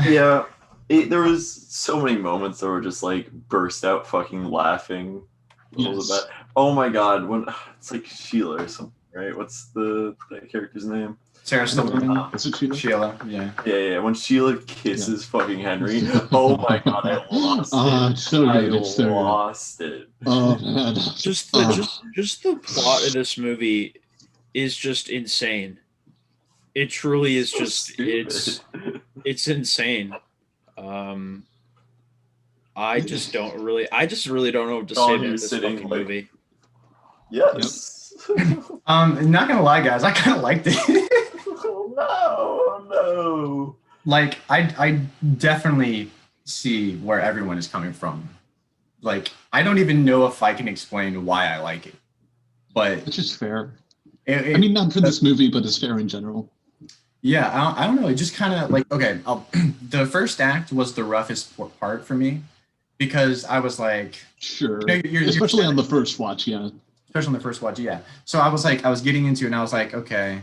Yeah. There was so many moments that were just like burst out fucking laughing. Yes. Oh my god, when it's like Sheila or something, right? What's that character's name? Sarah Silverman. Is it Sheila? Sheila. Yeah. Yeah. When Sheila kisses fucking Henry, oh my god, I lost it. It's so I good. It's so good. lost it. Oh man. Just the plot of this movie is just insane. It truly is So just stupid. it's insane. I just really don't know what to say Oh, about you're this sitting, fucking like- movie. Yes. Not gonna lie, guys, I kind of liked it. Oh no. Like, I definitely see where everyone is coming from. Like, I don't even know if I can explain why I like it, but Which is fair. it, I mean, not for this movie, but it's fair in general. yeah, I don't know. It just kind of like, okay, the first act was the roughest part for me because I was like, Sure. you're Especially on the first watch, yeah. especially on the first watch, yeah. So I was getting into it and I was like, okay,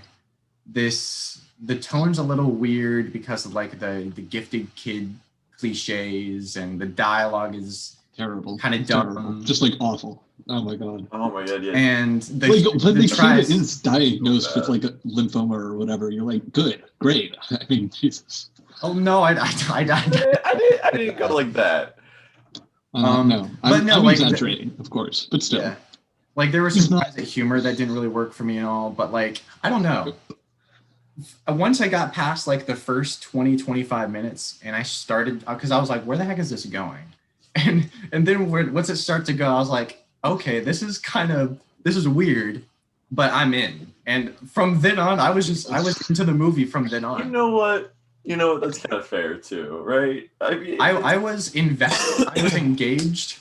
the tone's a little weird because of like the gifted kid cliches and the dialogue is Terrible. kind of dumb. Terrible. Just like awful. Oh my god. Oh my god, yeah. And When the kid tries, is diagnosed with like a lymphoma or whatever, you're like, good, great. I mean, Jesus. oh no, I I didn't go like that. No, but no, I'm like, exaggerating, of course, but still. yeah. Like there was He's some not- kinds of humor that didn't really work for me and all, but like I don't know. Once I got past like the first 20-25 minutes and I started because I was like, where the heck is this going? And then once it started to go, I was like, okay, this is weird, but I'm in. And from then on, I was into the movie from then on. You know what? That's kind of fair too, right? I mean, I was invested. I was engaged.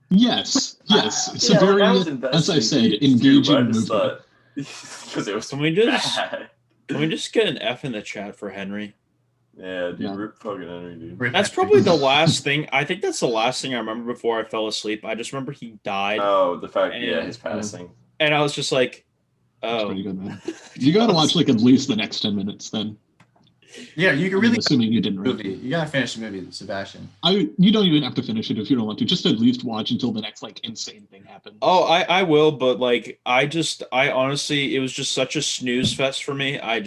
Yes. It's a yeah, very, I was as I invested said, in it too, but I engaging just movie. thought because it was Can we just bad. can we just get an F in the chat for Henry? Yeah, dude, Yeah. rip fucking Henry, dude. That's probably the last thing. I think that's the last thing I remember before I fell asleep. I just remember he died, Oh, the fact, And- yeah, his passing. and I was just like, It's "Oh, pretty good, man. You gotta watch like at least the next 10 minutes then. Yeah, you can I mean, really assuming you didn't read movie. You gotta finish the movie, Sebastian. You don't even have to finish it if you don't want to. Just at least watch until the next like insane thing happens. oh, I will." But like, I honestly, it was just such a snooze fest for me. I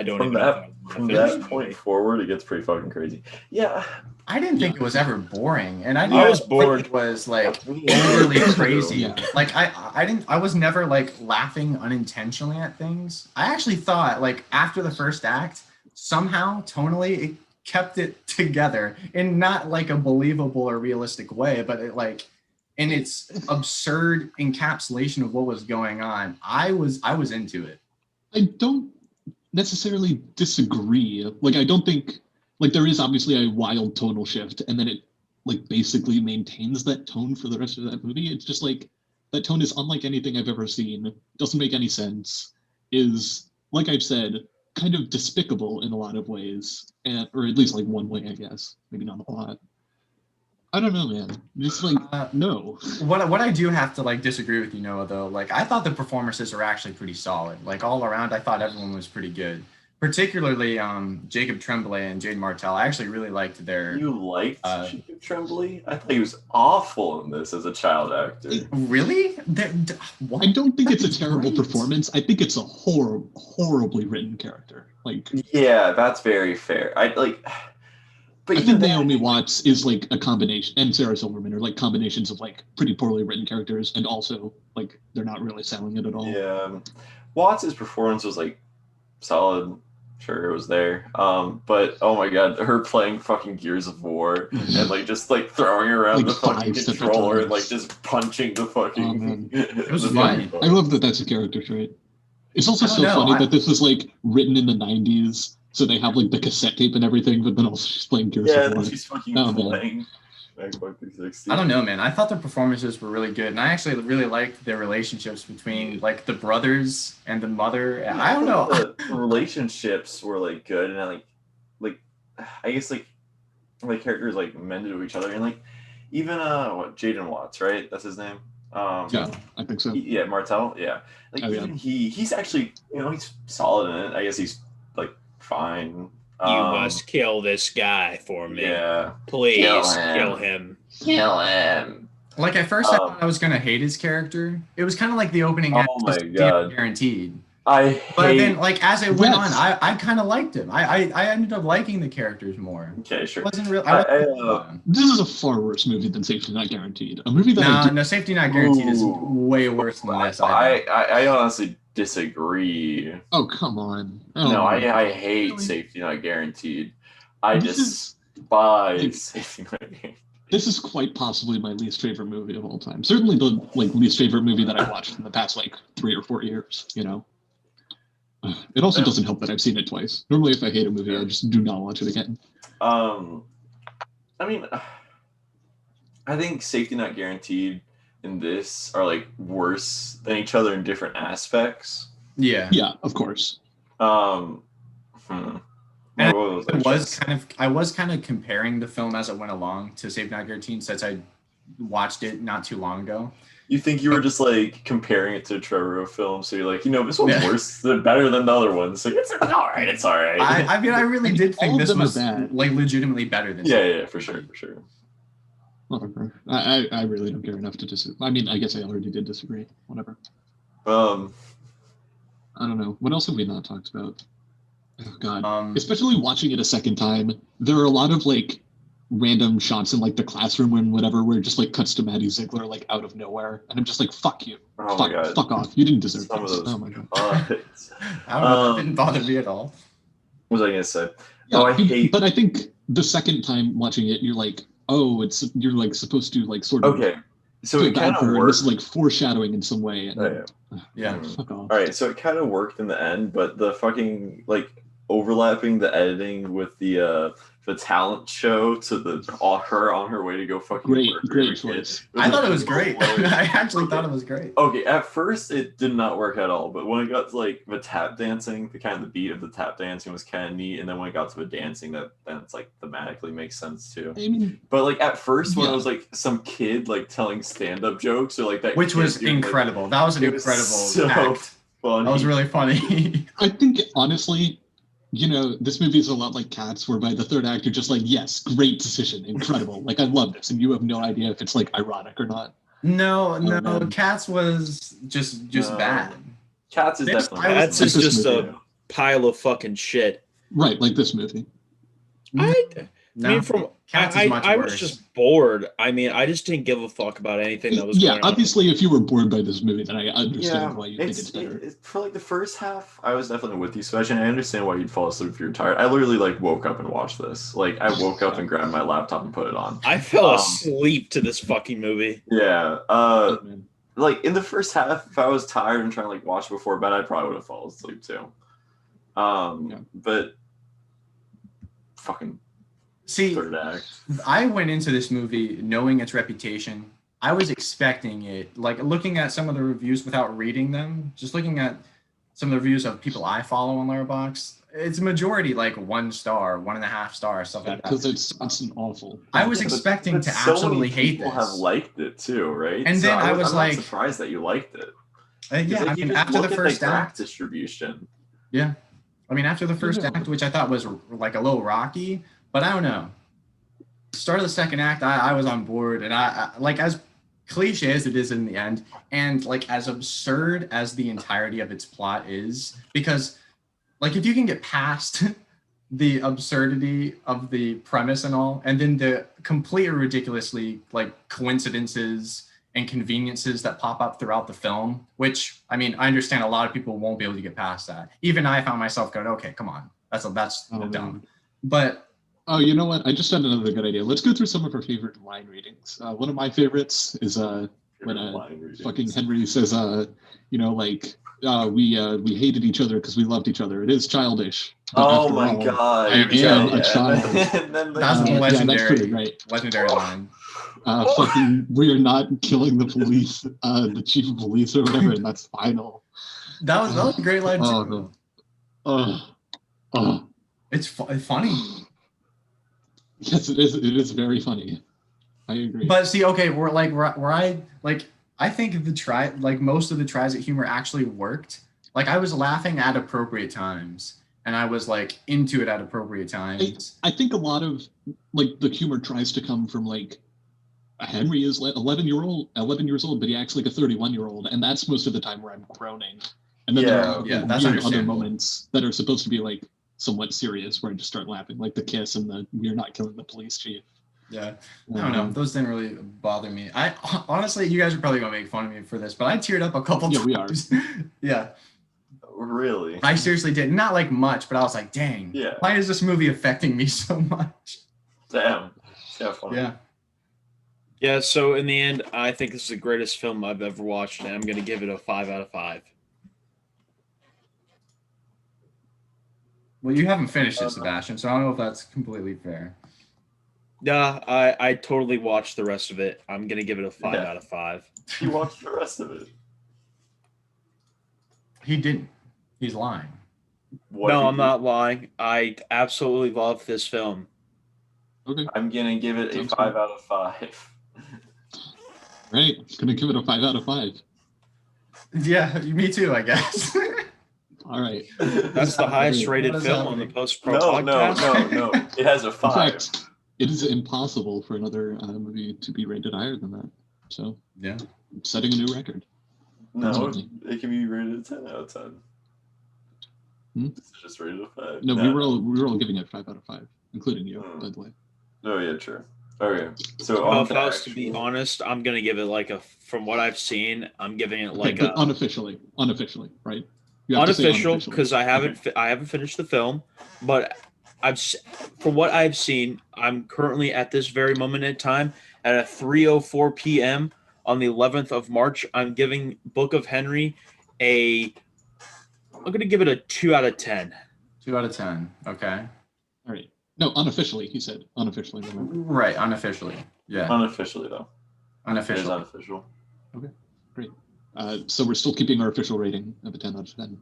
don't From even. that know from if that it's- point forward, it gets pretty fucking crazy. Yeah, I didn't think it was ever boring, and I was think bored. It was like Me overly too. crazy. Yeah. Like I was never like laughing unintentionally at things. I actually thought like after the first act, somehow tonally it kept it together in not like a believable or realistic way, but it like in its absurd encapsulation of what was going on. I was into it. I don't necessarily disagree. Like, I don't think, like, there is obviously a wild tonal shift, and then it, like, basically maintains that tone for the rest of that movie. It's just like, that tone is unlike anything I've ever seen, doesn't make any sense, is like I've said, kind of despicable in a lot of ways, or at least like one way, I guess. Maybe not a lot. I don't know, man. Just like no. What I do have to like disagree with you, Noah, though. Like I thought the performances were actually pretty solid. Like all around, I thought everyone was pretty good. Particularly Jacob Tremblay and Jade Martell. I actually really liked their. You liked Jacob Tremblay? I thought he was awful in this as a child actor. Really? What? I don't think it's a terrible performance. I think it's a horribly written character. Like, yeah, that's very fair. But I think Naomi Watts is like a combination, and Sarah Silverman are like combinations of like pretty poorly written characters, and also like they're not really selling it at all. Yeah, Watts' performance was like solid. Sure, it was there. But oh my god, her playing fucking Gears of War and like just like throwing around Like the fucking 5 controller and like just punching the fucking. It was funny. I love that that's a character trait. It's also so funny that this was like written in the 90s, so they have like the cassette tape and everything, but then also she's playing Gears of War. Yeah, she's fucking playing. I don't know, man. I thought the performances were really good, and I actually really liked their relationships between like the brothers and the mother. I don't know. The relationships were like good, and I guess like characters like mended to each other, and like even Jaden Watts, right? That's his name. Yeah, I think so. Martell. Yeah, like he's actually he's solid in it. I guess he's like fine. You must kill this guy for me. Yeah. Please kill him. Kill him. Like at first I thought I was gonna hate his character. It was kind of like the opening act. Oh my god. Guaranteed. But then like as it went on, I kind of liked him. I ended up liking the characters more. Okay, sure. It wasn't real. This is a far worse movie than Safety Not Guaranteed. A movie that no, Safety Not Guaranteed is way worse than this. I honestly disagree. Oh, come on. No, I hate really? Safety Not Guaranteed. I despise Safety Not Guaranteed. This is quite possibly my least favorite movie of all time. Certainly the least favorite movie that I've watched in the past 3 or 4 years, It also doesn't help that I've seen it twice. Normally if I hate a movie, I just do not watch it again. I mean, I think Safety Not Guaranteed and this are worse than each other in different aspects. Yeah. Yeah, of course. I was kind of comparing the film as it went along to Safety Not Guaranteed since I watched it not too long ago. You think you were just comparing it to a Trevorrow film, so you're this one's worse than better than the other one. So it's all right. It's all right. I mean, I really did think this was legitimately better than. Yeah, for sure. Whatever. I really don't care enough to disagree. I mean, I guess I already did disagree. Whatever. I don't know. What else have we not talked about? Oh God. Especially watching it a second time, there are a lot of random shots in the classroom and whatever where it just cuts to Maddie Ziegler out of nowhere, and I'm just fuck you. Oh my God. Fuck off. You didn't deserve some this. Of those oh my God. I don't know. It didn't bother me at all. What was I gonna say? Yeah, But I think the second time watching it, you're you're supposed to sort of okay. So it kind of worked. This is foreshadowing in some way. And, yeah. Fuck off. All right, so it kind of worked in the end, but the fucking overlapping the editing with the talent show to her on her way to go fucking great choice. I thought it was great. I actually thought it was great. Okay, at first it did not work at all, but when it got to the tap dancing, the beat of the tap dancing was kind of neat, and then when it got to the dancing, then it's thematically makes sense too. I mean, but at first when it was some kid telling stand-up jokes or that, which was incredible. That was an incredible act. Funny. That was really funny. I think honestly, this movie is a lot like Cats, where by the third act you're just yes, great decision, incredible. I love this, and you have no idea if it's ironic or not. No, Cats was just bad. Cats is definitely bad. Cats is just a pile of fucking shit. Right, like this movie. I was just bored. I mean, I just didn't give a fuck about anything that was going on. Yeah, obviously, if you were bored by this movie, then I understand why you think it's better. For the first half, I was definitely with you, Sebastian. I understand why you'd fall asleep if you're tired. I literally woke up and watched this. I woke up and grabbed my laptop and put it on. I fell asleep to this fucking movie. Yeah. In the first half, if I was tired and trying to watch before bed, I probably would have fallen asleep too. But fucking. See, I went into this movie knowing its reputation. I was expecting it, looking at some of the reviews without reading them, just looking at some of the reviews of people I follow on Letterboxd, it's a majority like 1 star, 1.5 stars, stuff like that. Because it's an awful. I was expecting to absolutely hate people this. have liked it too, right? And then I was I'm like- not surprised that you liked it. Yeah, I You mean, just after the look at first graph act, distribution. yeah. I mean, after the first Yeah. act, which I thought was like a little rocky, but I don't know. Start of the second act, I was on board, and I like, as cliche as it is in the end, and like as absurd as the entirety of its plot is, because like if you can get past the absurdity of the premise and all, and then the completely ridiculously like coincidences and conveniences that pop up throughout the film, which I mean, I understand a lot of people won't be able to get past that. Even I found myself going, okay, come on, that's dumb. Man. But Oh, you know what? I just had another good idea. Let's go through some of our favorite line readings. One of my favorites is when fucking Henry says, we hated each other because we loved each other. It is childish. But Oh after my all, god! I am a child. And then That's the- a legendary, that's pretty great. legendary line. Fucking, we are not killing the police, the chief of police or whatever, and that's final. That was a great line Oh, too. no. It's funny. Yes, it is. It is very funny. I agree. But see, okay, I think most of the tries at humor actually worked. Like I was laughing at appropriate times, and I was like into it at appropriate times. I think a lot of like the humor tries to come from like Henry is 11 years old, but he acts like a 31-year-old, and that's most of the time where I'm groaning. And then there are that's weird other understandable. moments that are supposed to be like somewhat serious where I just start laughing, like the kiss and the "we're not killing the police chief." Yeah, I don't know. Those didn't really bother me. I honestly, you guys are probably gonna make fun of me for this, but I teared up a couple Yeah, we times. Yeah, Really? I seriously did. Not like much, but I was like, dang. Yeah. Why is this movie affecting me so much? Damn. Yeah, funny. Yeah. Yeah, so in the end, I think this is the greatest film I've ever watched, and I'm going to give it a 5 out of 5. Well, you haven't finished it, Sebastian, so I don't know if that's completely fair. Yeah, I totally watched the rest of it. I'm going to give it a 5 out of 5. You watched the rest of it. He didn't. He's lying. What No, if I'm you- not lying. I absolutely love this film. Okay, I'm gonna give it a Sounds 5 out of 5. right. Gonna give it a 5 out of 5. Yeah, me too, I guess. All right. That's the highest rated What does film that on the mean? Post Pro No, podcast. no. It has a In 5. fact, it is impossible for another movie to be rated higher than that. So, Yeah. setting a new record. No, Absolutely. it can be rated a 10 out of 10. Hmm? It's just rated a 5. No, we were all giving it 5 out of 5, including you, by the way. Oh yeah, true. Okay, so Well, on if to I was to be actual- honest, I'm going to give it like a, from what I've seen, I'm giving it Okay, like but a unofficially, right? You have to say unofficial unofficially. because I haven't finished the film, but from what I've seen, I'm currently at this very moment in time at a 3:04 p.m. on the 11th of March. I'm giving Book of Henry I'm going to give it a 2 out of 10. 2 out of 10. Okay. All right. No, unofficially, he said. Unofficially, remember. Right, unofficially. Yeah, unofficially though. It is unofficially. unofficial. So we're still keeping our official rating of a 10 out of 10.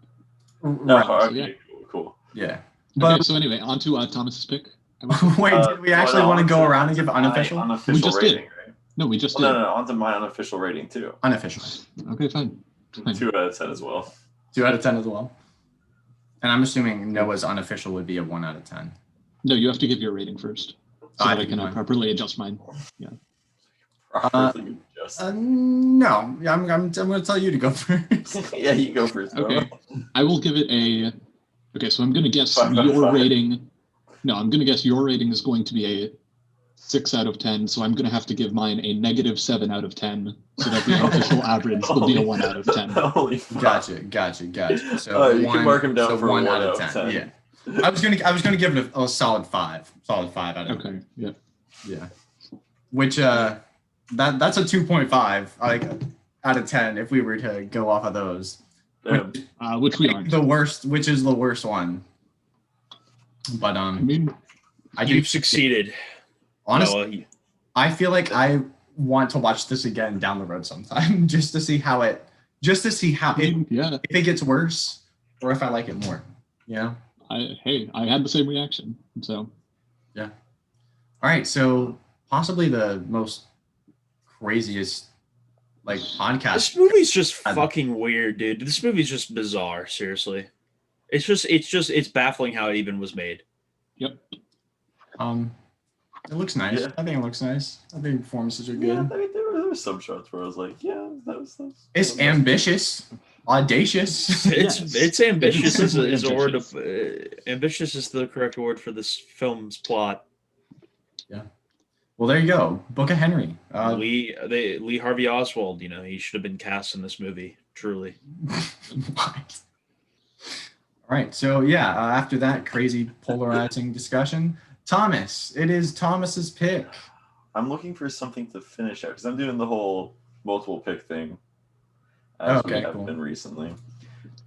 No, Right, okay, yeah. cool. yeah. Okay, But so anyway, on to Thomas's pick. wait, did we actually want to go around and give unofficial? My unofficial We just did. rating, right? No, we just Well, did. no, onto my unofficial rating too. Unofficial. Okay, fine. 2 out of 10 as well. 2 out of 10 as well. And I'm assuming Noah's unofficial would be a 1 out of 10. No, you have to give your rating first, so I that I do can mine. properly adjust mine. Properly adjust. No, I'm going to tell you to go first. Yeah, you go first. Noah. Okay. I will give it a. Okay, so I'm going to guess 5 out of your 5. rating. No, I'm going to guess your rating is going to be a 6 out of 10. So I'm going to have to give mine a -7 out of 10, so that the official average will be a 1 out of 10. Holy fuck. Gotcha. So You can mark him down so for 1 a out of 10. Yeah. I was gonna give it a solid 5. Solid 5 out of 10. Okay. Yeah. Yeah. Which that's a 2.5 like out of 10 if we were to go off of those. Damn. Which we aren't. The worst, which is the worst one. But I mean, I do You've succeeded. honestly. Noah. I feel like I want to watch this again down the road sometime just to see how yeah. if it gets worse, or if I like it more. Yeah. I had the same reaction. So All right. So possibly the most craziest like podcast. This movie's just fucking weird, dude. This movie's just bizarre. Seriously, it's baffling how it even was made. yep. It looks nice. Yeah. I think it looks nice. I think performances are good. Yeah, I mean, there were some shots where I was like, yeah, that was. It's ambitious, audacious. It's ambitious It's is a word ambitious. of ambitious is the correct word for this film's plot. Well, there you go. Book of Henry. Lee Harvey Oswald. He should have been cast in this movie. Truly. What? All right. So yeah, after that crazy polarizing discussion, Thomas. It is Thomas's pick. I'm looking for something to finish out because I'm doing the whole multiple pick thing. As we have been recently.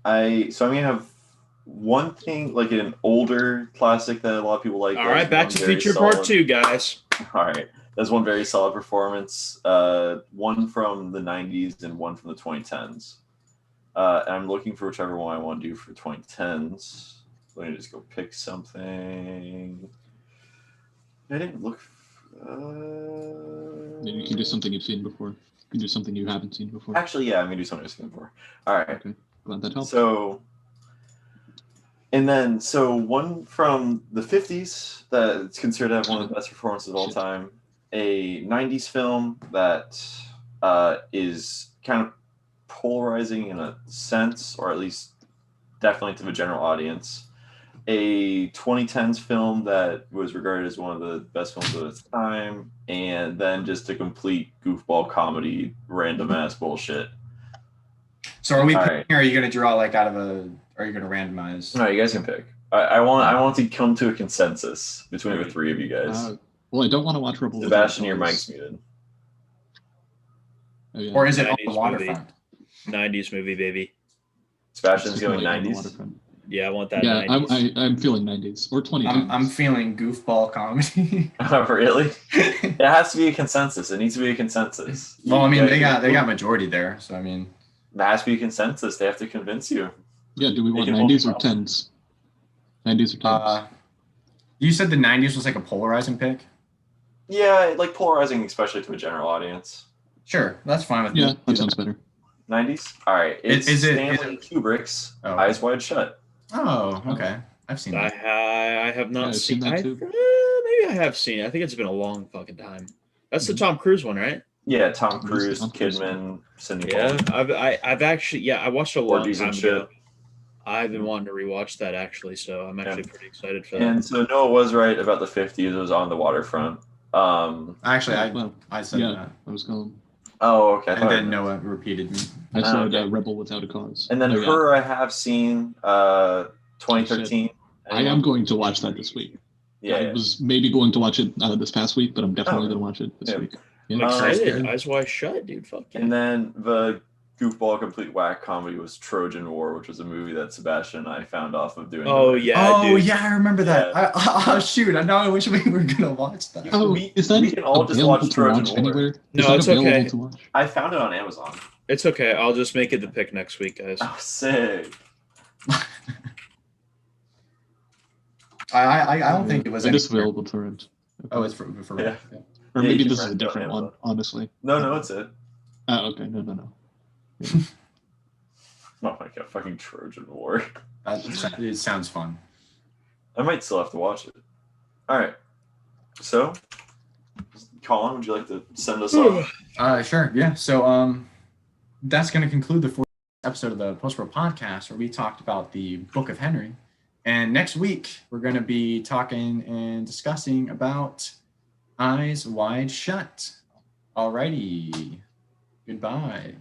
I'm gonna have one thing, like an older classic that a lot of people like. All right, back to feature part 2, guys. All right, that's one very solid performance. One from the 90s and one from the 2010s. And I'm looking for whichever one I want to do for 2010s. Let me just go pick something. I didn't look. Maybe you can do something you've seen before. You can do something you haven't seen before. Actually, yeah, I'm gonna do something I've seen before. All right. Okay. Glad that helps. So one from the 50s that's considered to have one of the best performances of all time. A 90s film that is kind of polarizing in a sense, or at least definitely to the general audience. A 2010s film that was regarded as one of the best films of its time, and then just a complete goofball comedy, random ass bullshit. So are we All picking, right. or are you going to draw like out of a? Are you going to randomize? No, you guys can pick. I want to come to a consensus between the three of you guys. Well, I don't want to watch Rebel. Sebastian, your mic's muted. Oh, yeah. Or is it on 90s the waterfront? 90s movie, baby. Sebastian's It's going like on the 90s. waterfront. Yeah, I want that. Yeah, 90s. I'm feeling 90s or 2010s. I'm feeling goofball comedy. Oh, really? It has to be a consensus. It needs to be a consensus. Well, I mean, You they guys- got majority there, so I mean, There has to be a consensus. They have to convince you. Yeah, do we want can hold 90s or the problem. 10s? 90s or 10s? you said the '90s was like a polarizing pick. Yeah, like polarizing, especially to a general audience. Sure, that's fine with Yeah, me. that sounds better. 90s? All right. It's Is it- Stanley Kubrick's Oh. Eyes Wide Shut. Oh, okay. I've seen I, that. I have not I've seen seen that I- too. maybe I have seen it. I think it's been a long fucking time. That's the Tom Cruise one, right? Yeah, Tom Cruise, Tom Cruise. Kidman, Sidney Yeah, Poitier. I've actually I watched it a long Orgies time and ago. shit. I've been wanting to rewatch that actually, so I'm actually pretty excited for that. And so Noah was right about the 50s. It was on the waterfront. Actually, Well, I said yeah, that, I was going. Oh, okay. I and thought then I- Noah repeated me. I Oh, said okay. Rebel Without a Cause. And then Oh, yeah. her, I have seen 2013. I am going to watch that this week. Yeah, I yeah. was maybe going to watch it this past week, but I'm definitely Oh. going to watch it this Yeah. week. I'm Yeah. excited. good. Eyes wide shut, dude. Fuck yeah. And then the goofball complete whack comedy was Trojan War, which was a movie that Sebastian and I found off of doing. Oh the- yeah, Oh dude. yeah, I remember that. Yeah. Oh shoot! I know. I wish we were gonna watch that. Oh, We- is that we can all just watch available to Trojan watch War. anywhere? No, Is that it's available okay. to watch? I found it on Amazon. It's okay. I'll just make it the pick next week, guys. Oh, sick. I don't think it was. It is anywhere. available to rent. Oh, it's for Yeah. Or Yeah, maybe you can this is a rent it on different one, Amazon. honestly. No, it's it. Oh, okay. No. Oh my god, fucking Trojan War. It sounds fun. I might still have to watch it. All right. So, Colin, would you like to send us off? Sure. Yeah. So that's gonna conclude the fourth episode of the Post Pro Podcast, where we talked about the Book of Henry. And next week we're gonna be talking and discussing about Eyes Wide Shut. Alrighty. Goodbye.